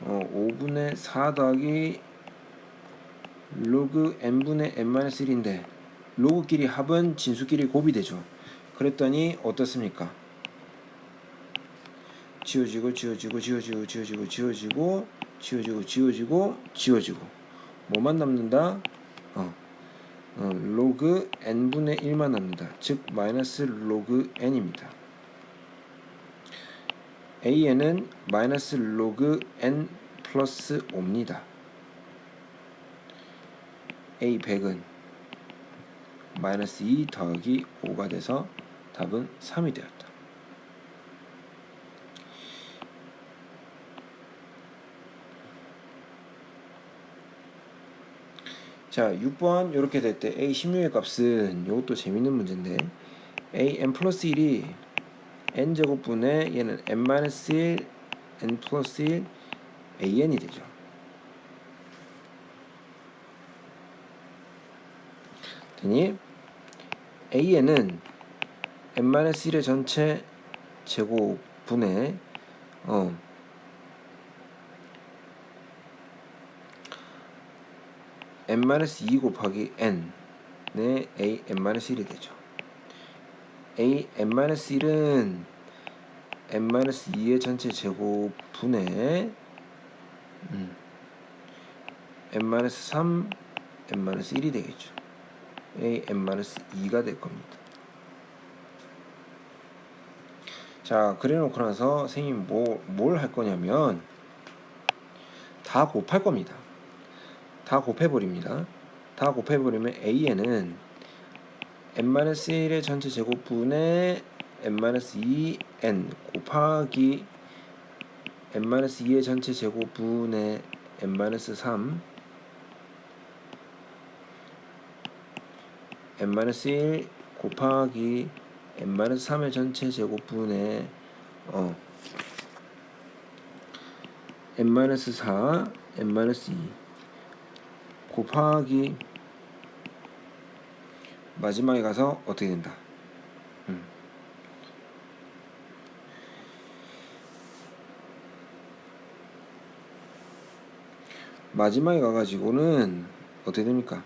5분의 4 더하기 로그 n분의 n-1인데 로그끼리 합은 진수끼리 곱이 되죠. 그랬더니 어떻습니까? 지워지고 지워지고 지워지고 지워지고 지워지고 지워지고 지워지고 지워지고 뭐만 남는다? 로그 n분의 1만 남는다. 즉 마이너스 로그 n입니다. a는 마이너스 로그 n 플러스 5입니다. a 100은 마이너스 2 더하기 5가 돼서 답은 3이 되었다. 자, 6번 이렇게 될 때 a 16의 값은, 이것도 재밌는 문제인데, a n 플러스 1이 n 제곱분의 얘는 n 마이너스 1 n 플러스 1 an이 되죠. 되니 an은 n 마이너스 1의 전체 제곱분의 n-2 곱하기 n의 a n-1이 되죠. a n-1은 n-2의 전체 제곱분의 n-3 n-1이 되겠죠. a n-2가 될 겁니다. 자, 그래놓고 나서 선생님 뭘 할 거냐면 다 곱할 겁니다. 다 곱해버립니다. 다 곱해버리면 a는 n-1의 전체 제곱분의 n-2n 곱하기 n-2의 전체 제곱분의 n-3 n-1 곱하기 n-3의 전체 제곱분의 n-4 n-2 곱하기 마지막에 가서 어떻게 된다? 마지막에 가가지고는 어떻게 됩니까?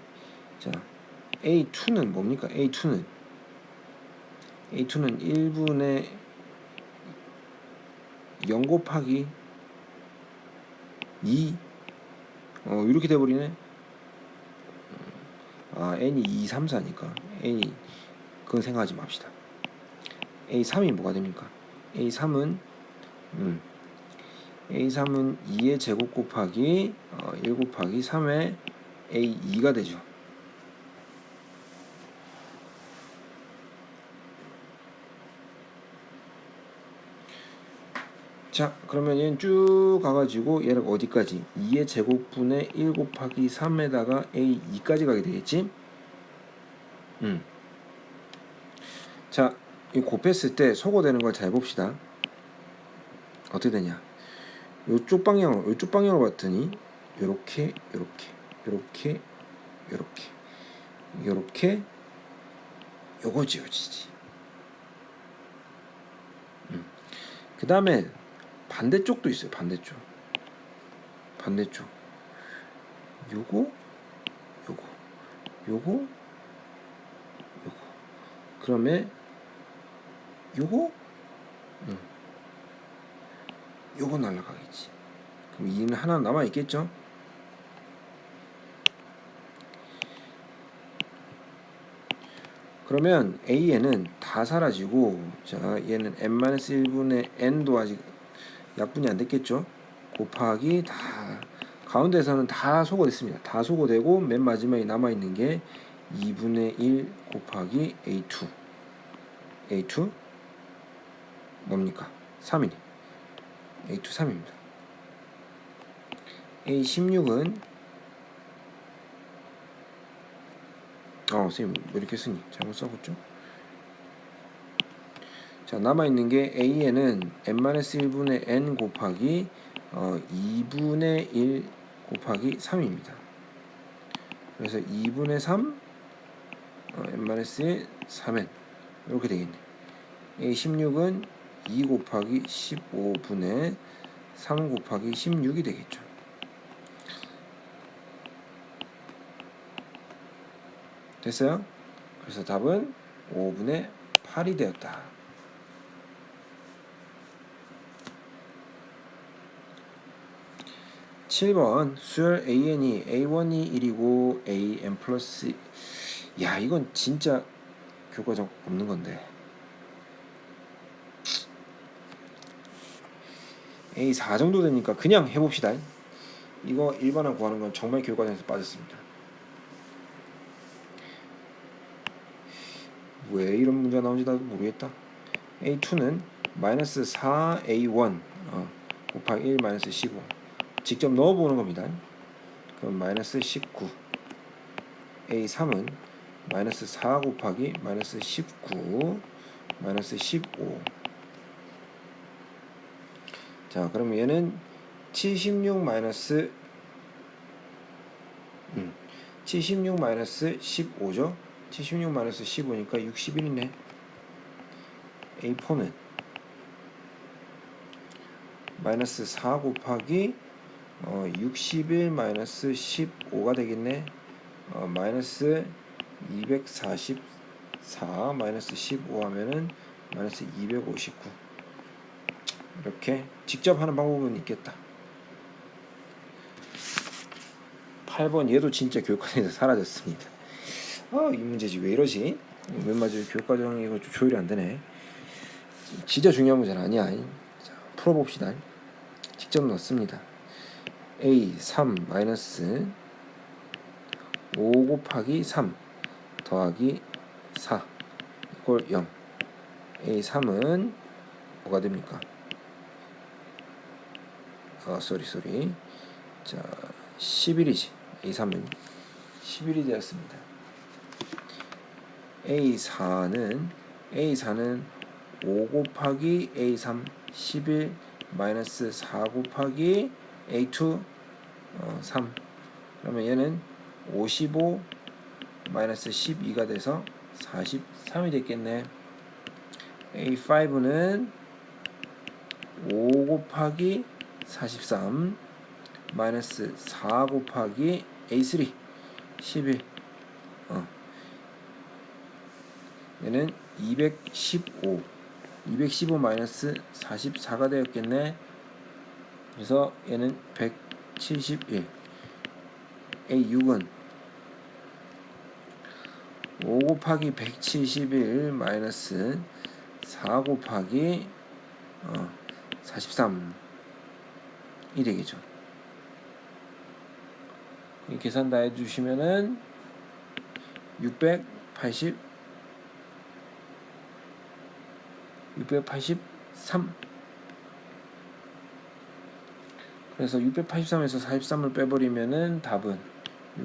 자, A2는 뭡니까? A2는 1분의 0 곱하기 2 이렇게 돼버리네. n이 2, 3, 4니까 n이, 그건 생각하지 맙시다. A3이 뭐가 됩니까? A3은 2의 제곱 곱하기 1 곱하기 3의 A2가 되죠. 자, 그러면 얘는 쭉 가가지고 얘를 어디까지? 2의 제곱분의 1 곱하기 3에다가 A2까지 가게 되겠지? 자, 이 곱했을 때 소거되는 걸 잘 봅시다. 어떻게 되냐? 요쪽 방향으로 봤더니 요렇게 요거 지워지지. 그 다음에 반대쪽도 있어요. 반대쪽 요거 요거 그러면 요거 날라가겠지. 그럼 2는 하나 남아 있겠죠? 그러면 A에는 다 사라지고, 자 얘는 n-1분의 n도 아직 약분이 안 됐겠죠? 곱하기 다 가운데서는 다 소거됐습니다. 다 소거되고 맨 마지막에 남아 있는 게 2분의 1 곱하기 A2 뭡니까? 3이네. A2 3입니다. A16은 선생님 왜 이렇게 쓰니? 잘못 써봤죠? 자 남아있는 게 A에는 n-1분의 n 곱하기 2분의 1 곱하기 3입니다. 그래서 2분의 3 n-1 3n 이렇게 되겠네. A16은 2 곱하기 15분의 3 곱하기 16이 되겠죠. 됐어요? 그래서 답은 5분의 8이 되었다. 7번 수열 AN이 A1이 1이고 AN 플러스 야 이건 진짜 교과적 없는 건데 A4 정도 되니까 그냥 해봅시다. 이거 일반항 구하는 건 정말 교과서에서 빠졌습니다. 왜 이런 문제가 나온지 나도 모르겠다. A2는 마이너스 4A1 곱하기 1 마이너스 15 직접 넣어보는 겁니다. 그럼 마이너스 19 A3은 마이너스 4 곱하기 마이너스 19 마이너스 15 자 그러면 얘는 76 마이너스 15죠. 76 마이너스 15니까 61이네. A4는 마이너스 4 곱하기 61 마이너스 15가 되겠네. 마이너스 244 마이너스 15 하면은 마이너스 259 이렇게 직접 하는 방법은 있겠다. 8번 얘도 진짜 교육과정에서 사라졌습니다. 이 문제지 왜 이러지? 맨 마지막에 교육과정이 이거 좀 조율이 안 되네. 진짜 중요한 문제는 아니야. 자, 풀어봅시다. 직접 넣습니다. A 3 마이너스 5 곱하기 3 더하기 4 이꼴 0 A3은 뭐가 됩니까? 쏘리 자 11이지. A3은 11이 되었습니다. A4는 5 곱하기 A3 11 마이너스 4 곱하기 A2 3 그러면 얘는 55 마이너스 12가 돼서 43이 됐겠네. A5는 5 곱하기 43 마이너스 4 곱하기 A3 11 얘는 215 마이너스 44가 되었겠네. 그래서 얘는 171 A6은 5 곱하기 171 마이너스 4 곱하기 43이 되겠죠. 계산 다 해주시면은 683 그래서 683에서 43을 빼버리면은 답은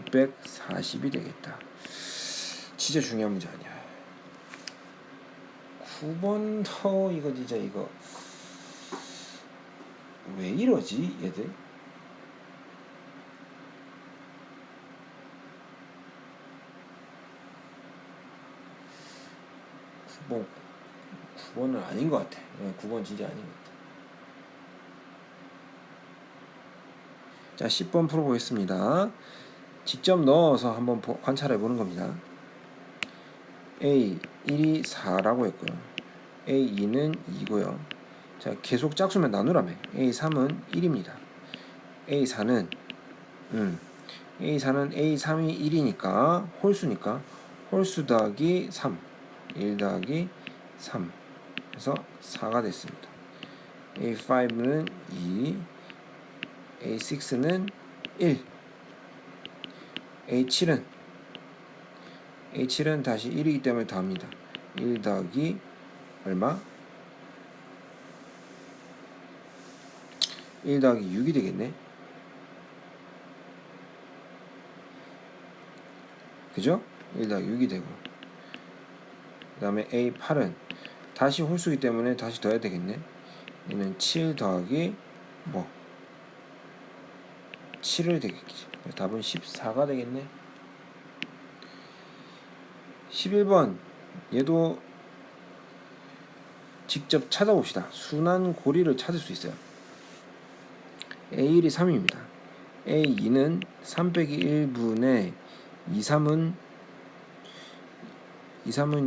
640이 되겠다. 진짜 중요한 문제 아니야. 9번 더 이거 진짜 이거 왜 이러지 얘들? 뭐 9번은 아닌 것 같아. 9번 진짜 아닌 것 같아. 자, 10번 풀어보겠습니다. 직접 넣어서 한번 관찰해 보는 겁니다. A 1이 4라고 했고요. A 2는 2고요. 자, 계속 짝수면 나누라며. A 3은 1입니다. A 4는 A 4는 A 3이 1이니까 홀수니까 홀수 더하기 3, 1 더하기 3 그래서 4가 됐습니다. A 5는 2, A 6는 1, A 7은 다시 1이기 때문에 더합니다. 1 더하기 얼마? 1 더하기 6이 되겠네. 그죠? 1 더하기 6이 되고, 그 다음에 A8은 다시 홀수기 때문에 다시 더해야 되겠네. 얘는 7 더하기 7을 되겠지. 답은 14가 되겠네. 11번 얘도 직접 찾아봅시다. 순환 고리를 찾을 수 있어요. A1이 3입니다. A2는 3 빼기 1분의 2, 3은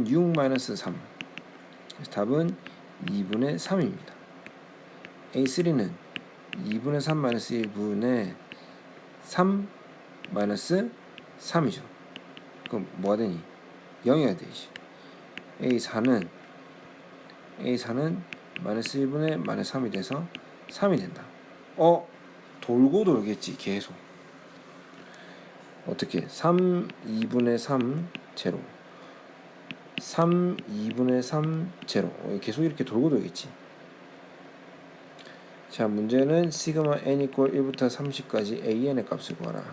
6 마이너스 3. 그래서 답은 2분의 3입니다. A3는 2분의 3 마이너스 1분의 3 마이너스 3이죠. 그럼 뭐가 되니? 0이어야 되지. A4는 마이너스 1분의 마이너스 3이 돼서 3이 된다. 돌고 돌겠지. 계속. 어떻게? 3 2분의 3 제로, 3 2분의 3 제로. 계속 이렇게 돌고 돌겠지. 자, 문제는 시그마 n 이퀄 1부터 30까지 an의 값을 구하라.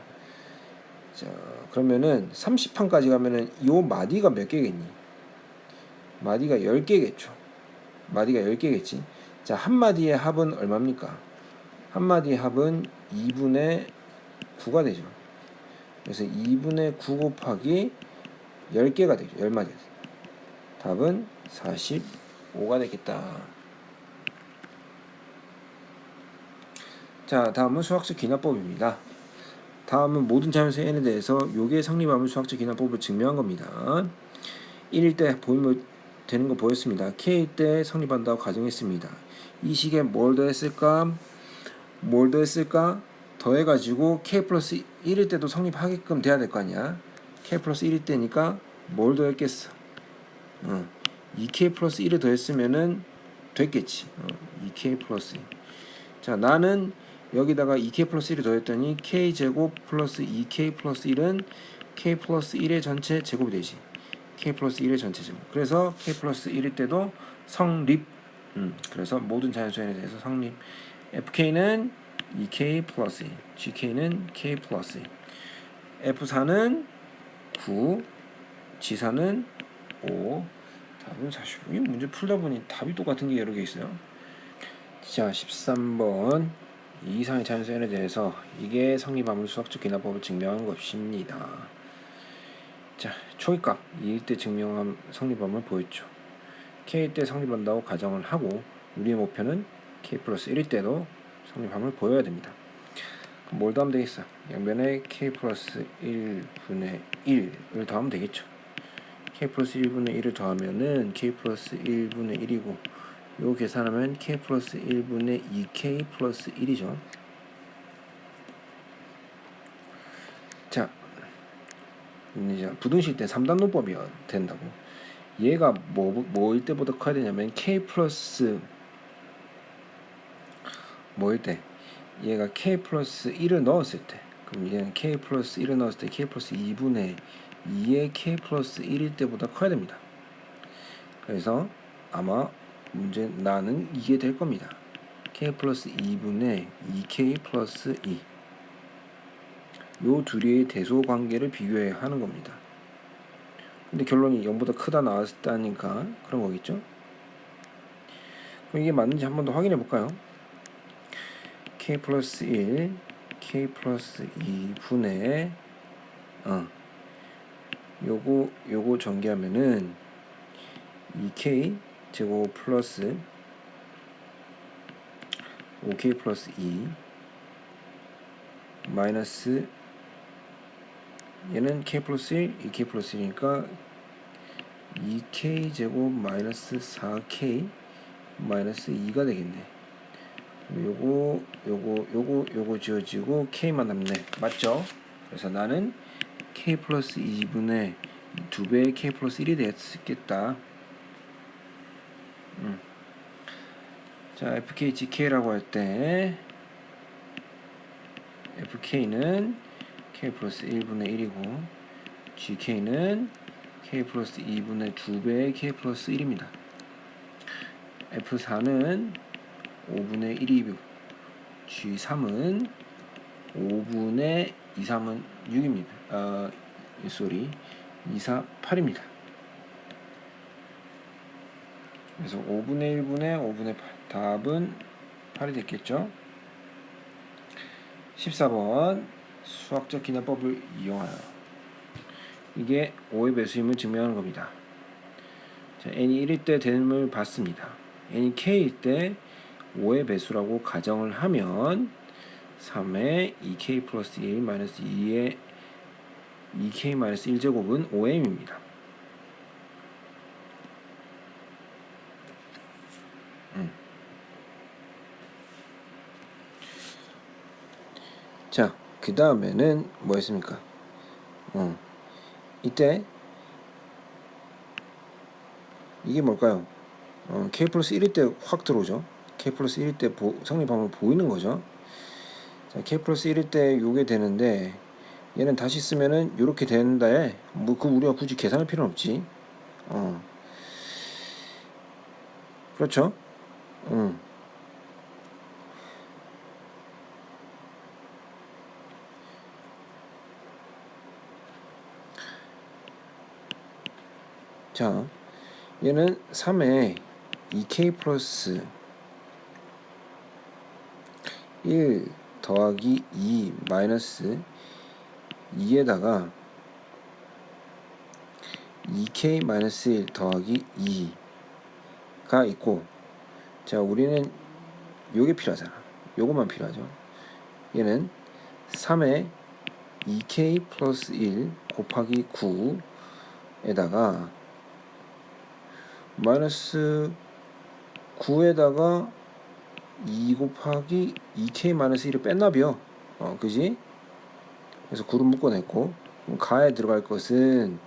자, 그러면은 30판까지 가면은 요 마디가 몇 개겠니? 마디가 10개겠죠. 마디가 10개겠지. 자, 한 마디의 합은 얼마입니까? 한 마디의 합은 2분의 9가 되죠. 그래서 2분의 9 곱하기 10개가 되죠. 10마디. 답은 45가 되겠다. 자, 다음은 수학적 기납법입니다. 다음은 모든 자연수 n에 대해서 요게 성립함을 수학적 기납법으로 증명한 겁니다. 1일 때 보이면 되는 거 보였습니다. k일 때 성립한다고 가정했습니다. 이 식에 뭘 더했을까? 더해가지고 k 플러스 1일 때도 성립하게끔 돼야 될 거 아니야. k 플러스 1일 때니까 뭘 더했겠어? 2k 플러스 1을 더했으면은 됐겠지. 2k 플러스 1. 자, 나는 여기다가 2k 플러스 1을 더했더니 k제곱 플러스 2k 플러스 1은 k 플러스 1의 전체 제곱이 되지. k 플러스 1의 전체 제곱. 그래서 k 플러스 1일 때도 성립. 그래서 모든 자연수에 대해서 성립. fk는 2k 플러스 1, gk는 k 플러스 1. f4는 9, g4는 5. 답은 45. 이 문제 풀다 보니 답이 똑같은 게 여러 개 있어요. 자, 13번 이 이상의 자연수에 대해서 이게 성립함을 수학적 기납법을 증명한 것입니다. 자, 초기값 2일 때 증명한 성립함을 보였죠. k 때 성립한다고 가정을 하고 우리의 목표는 k 플러스 1일 때도 성립함을 보여야 됩니다. 그럼 뭘 더하면 되겠어? 양변에 k 플러스 1분의 1을 더하면 되겠죠. k 플러스 1분의 1을 더하면은 k 플러스 1분의 1이고 요 계산하면 k 플러스 1분의 2k 플러스 1이죠. 자, 이제 부등식 때 3단 논법이 된다고. 얘가 뭐일 때보다 커야 되냐면 k 플러스 뭐일 때? 얘가 k 플러스 1을 넣었을 때. 그럼 얘는 k 플러스 1을 넣었을 때 k 플러스 2분의 2의 k 플러스 1일 때보다 커야 됩니다. 그래서 아마 문제 나는 이게 될 겁니다. k 플러스 2분의 2k 플러스 2. 요 둘의 대소 관계를 비교해야 하는 겁니다. 근데 결론이 0보다 크다 나왔다니까 그런 거겠죠? 그럼 이게 맞는지 한 번 더 확인해 볼까요? k 플러스 1 k 플러스 2분의 요거 전개하면은 2k 제곱 플러스 5k 플러스 2 마이너스 얘는 k 플러스 1 2k 플러스 1이니까 2k 제곱 마이너스 4k 마이너스 2가 되겠네. 요거 지워지고 k만 남네. 맞죠? 그래서 나는 k 플러스 2분의 2배의 k 플러스 1이 됐겠다. 자, fk, gk라고 할 때 fk는 k 플러스 1분의 1이고 gk는 k 플러스 2분의 2배의 k 플러스 1입니다. f4는 5분의 1이고 g3은 5분의 2, 3은 6입니다. 2, 4, 8입니다. 그래서 5분의 1분의 5분의 8 답은 8이 됐겠죠. 14번 수학적 기납법을 이용하여 이게 5의 배수임을 증명하는 겁니다. 자, n이 1일 때 됨을 봤습니다. n이 k일 때 5의 배수라고 가정을 하면 3의 2k 플러스 1 마이너스 2의 2k 마이너스 1제곱은 5m입니다. 자, 그 다음에는 뭐 했습니까? 이때 이게 뭘까요? k 플러스 1일 때 확 들어오죠. k 플러스 1일 때 성립하면 보이는 거죠. 자, k 플러스 1일 때 요게 되는데 얘는 다시 쓰면은 요렇게 되는데 뭐 그 우리가 굳이 계산할 필요는 없지. 그렇죠? 자, 얘는 3에 2k 플러스 1 더하기 2 마이너스 2에다가 2k 마이너스 1 더하기 2가 있고, 자, 우리는 요게 필요하잖아. 요것만 필요하죠. 얘는 3에 2k 플러스 1 곱하기 9에다가 마이너스 9에다가 2 곱하기 2k 마이너스 1을 뺐나비요. 그지? 그래서 9를 묶어냈고, 그럼 가에 들어갈 것은,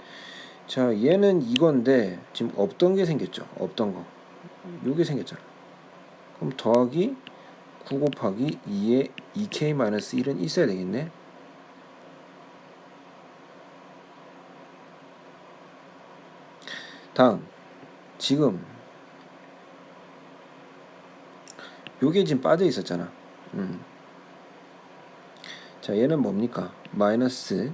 자, 얘는 이건데 지금 없던 게 생겼죠. 없던 거 요게 생겼잖아. 그럼 더하기 9 곱하기 2에 2k 마이너스 1은 있어야 되겠네. 다음, 지금 요게 지금 빠져 있었잖아. 자, 얘는 뭡니까? 마이너스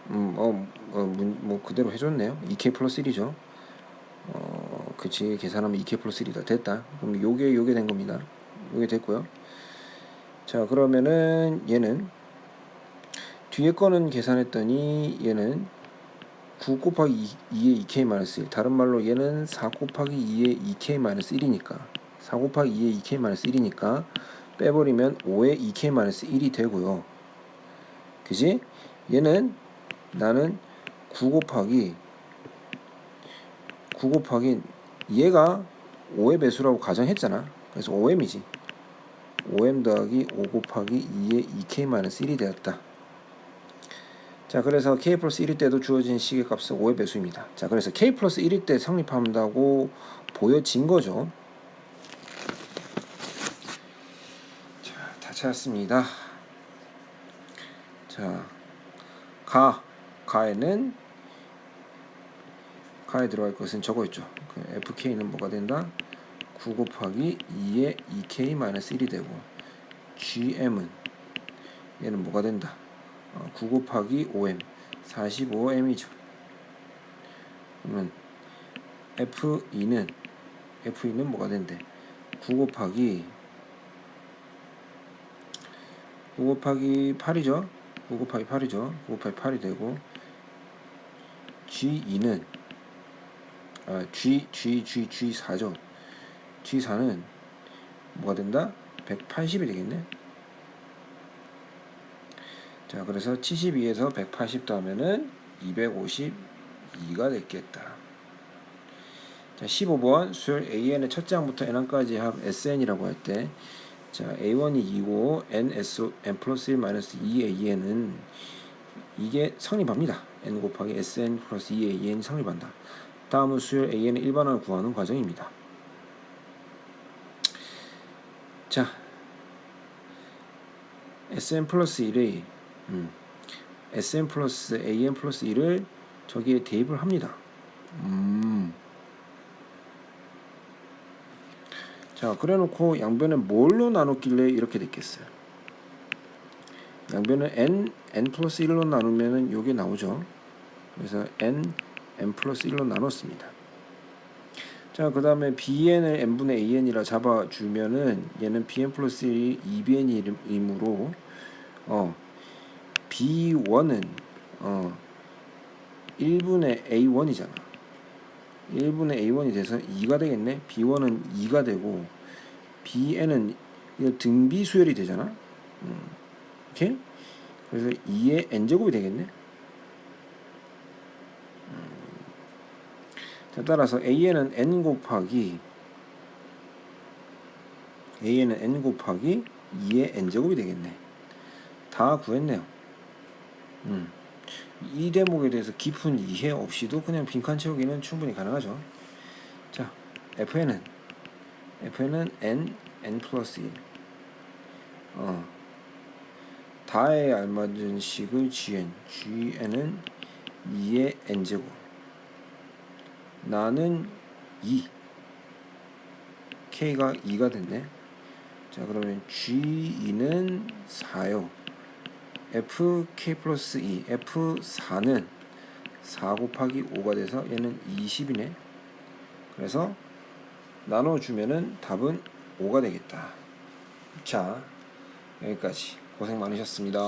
뭐 그대로 해줬네요. 2k 플러스 1이죠. 그치, 계산하면 2k 플러스 1이다. 됐다. 그럼 요게 된 겁니다. 요게 됐고요. 자, 그러면은 얘는 뒤에 거는 계산했더니 얘는 9 곱하기 2의 2k 마이너스 1. 다른 말로 얘는 4 곱하기 2의 2k 마이너스 1이니까 4 곱하기 2의 2k 마이너스 1이니까 빼버리면 5의 2k 마이너스 1이 되고요. 그지? 얘는 나는 9 곱하기 얘가 5의 배수라고 가정했잖아. 그래서 5m이지. 5m 더하기 5 곱하기 2의 2k 마이너스 1이 되었다. 자, 그래서 k 플러스 1일 때도 주어진 식의 값은 5의 배수입니다. 자, 그래서 k 플러스 1일 때 성립한다고 보여진 거죠. 자, 다 찾았습니다. 자, 가에 들어갈 것은 저거 있죠. 그 fk는 뭐가 된다? 9 곱하기 2의 2k 마이너스 1이 되고, gm은 얘는 뭐가 된다? 9 곱하기 5m 45m이죠. 그러면 F2는 뭐가 된대? 9 곱하기 8이죠. 9 곱하기 8이죠. 9 곱하기 8이 되고 G2는 G4죠. G4는 뭐가 된다? 180이 되겠네. 자, 그래서 72에서 180 더하면은 252가 됐겠다. 자, 15번 수열 AN의 첫째 항부터 N항까지 합 SN이라고 할 때, 자, A1이 2고 N 플러스 1 마이너스 2AN은 이게 성립합니다. N 곱하기 SN 플러스 2AN이 성립한다. 다음은 수열 AN의 일반항을 구하는 과정입니다. 자, SN 플러스 1의 SN 플러스 AN 플러스 1을 저기에 대입을 합니다. 자, 그래 놓고 양변에 뭘로 나눴길래 이렇게 됐겠어요? 양변을 n 플러스 1로 나누면은 요게 나오죠. 그래서 n 플러스 1로 나눴습니다. 자, 그 다음에 bn을 n분의 an이라 잡아주면은 얘는 bn 플러스 1이 2bn이므로 b1은 1분의 a1이잖아. 1분의 a1이 돼서 2가 되겠네. b1은 2가 되고 bn은 등비 수열이 되잖아. 오케이? 그래서 2의 n제곱이 되겠네. 자, 따라서 an은 n 곱하기 2의 n제곱이 되겠네. 다 구했네요. 이 대목에 대해서 깊은 이해 없이도 그냥 빈칸 채우기는 충분히 가능하죠. 자, fn은 n 플러스 1 다에 알맞은 식의 gn은 2의 n제곱, 나는 2, k가 2가 됐네. 자, 그러면 g2는 4요. fk 플러스 2, f4는 4 곱하기 5가 돼서 얘는 20이네. 그래서 나눠주면은 답은 5가 되겠다. 자, 여기까지 고생 많으셨습니다.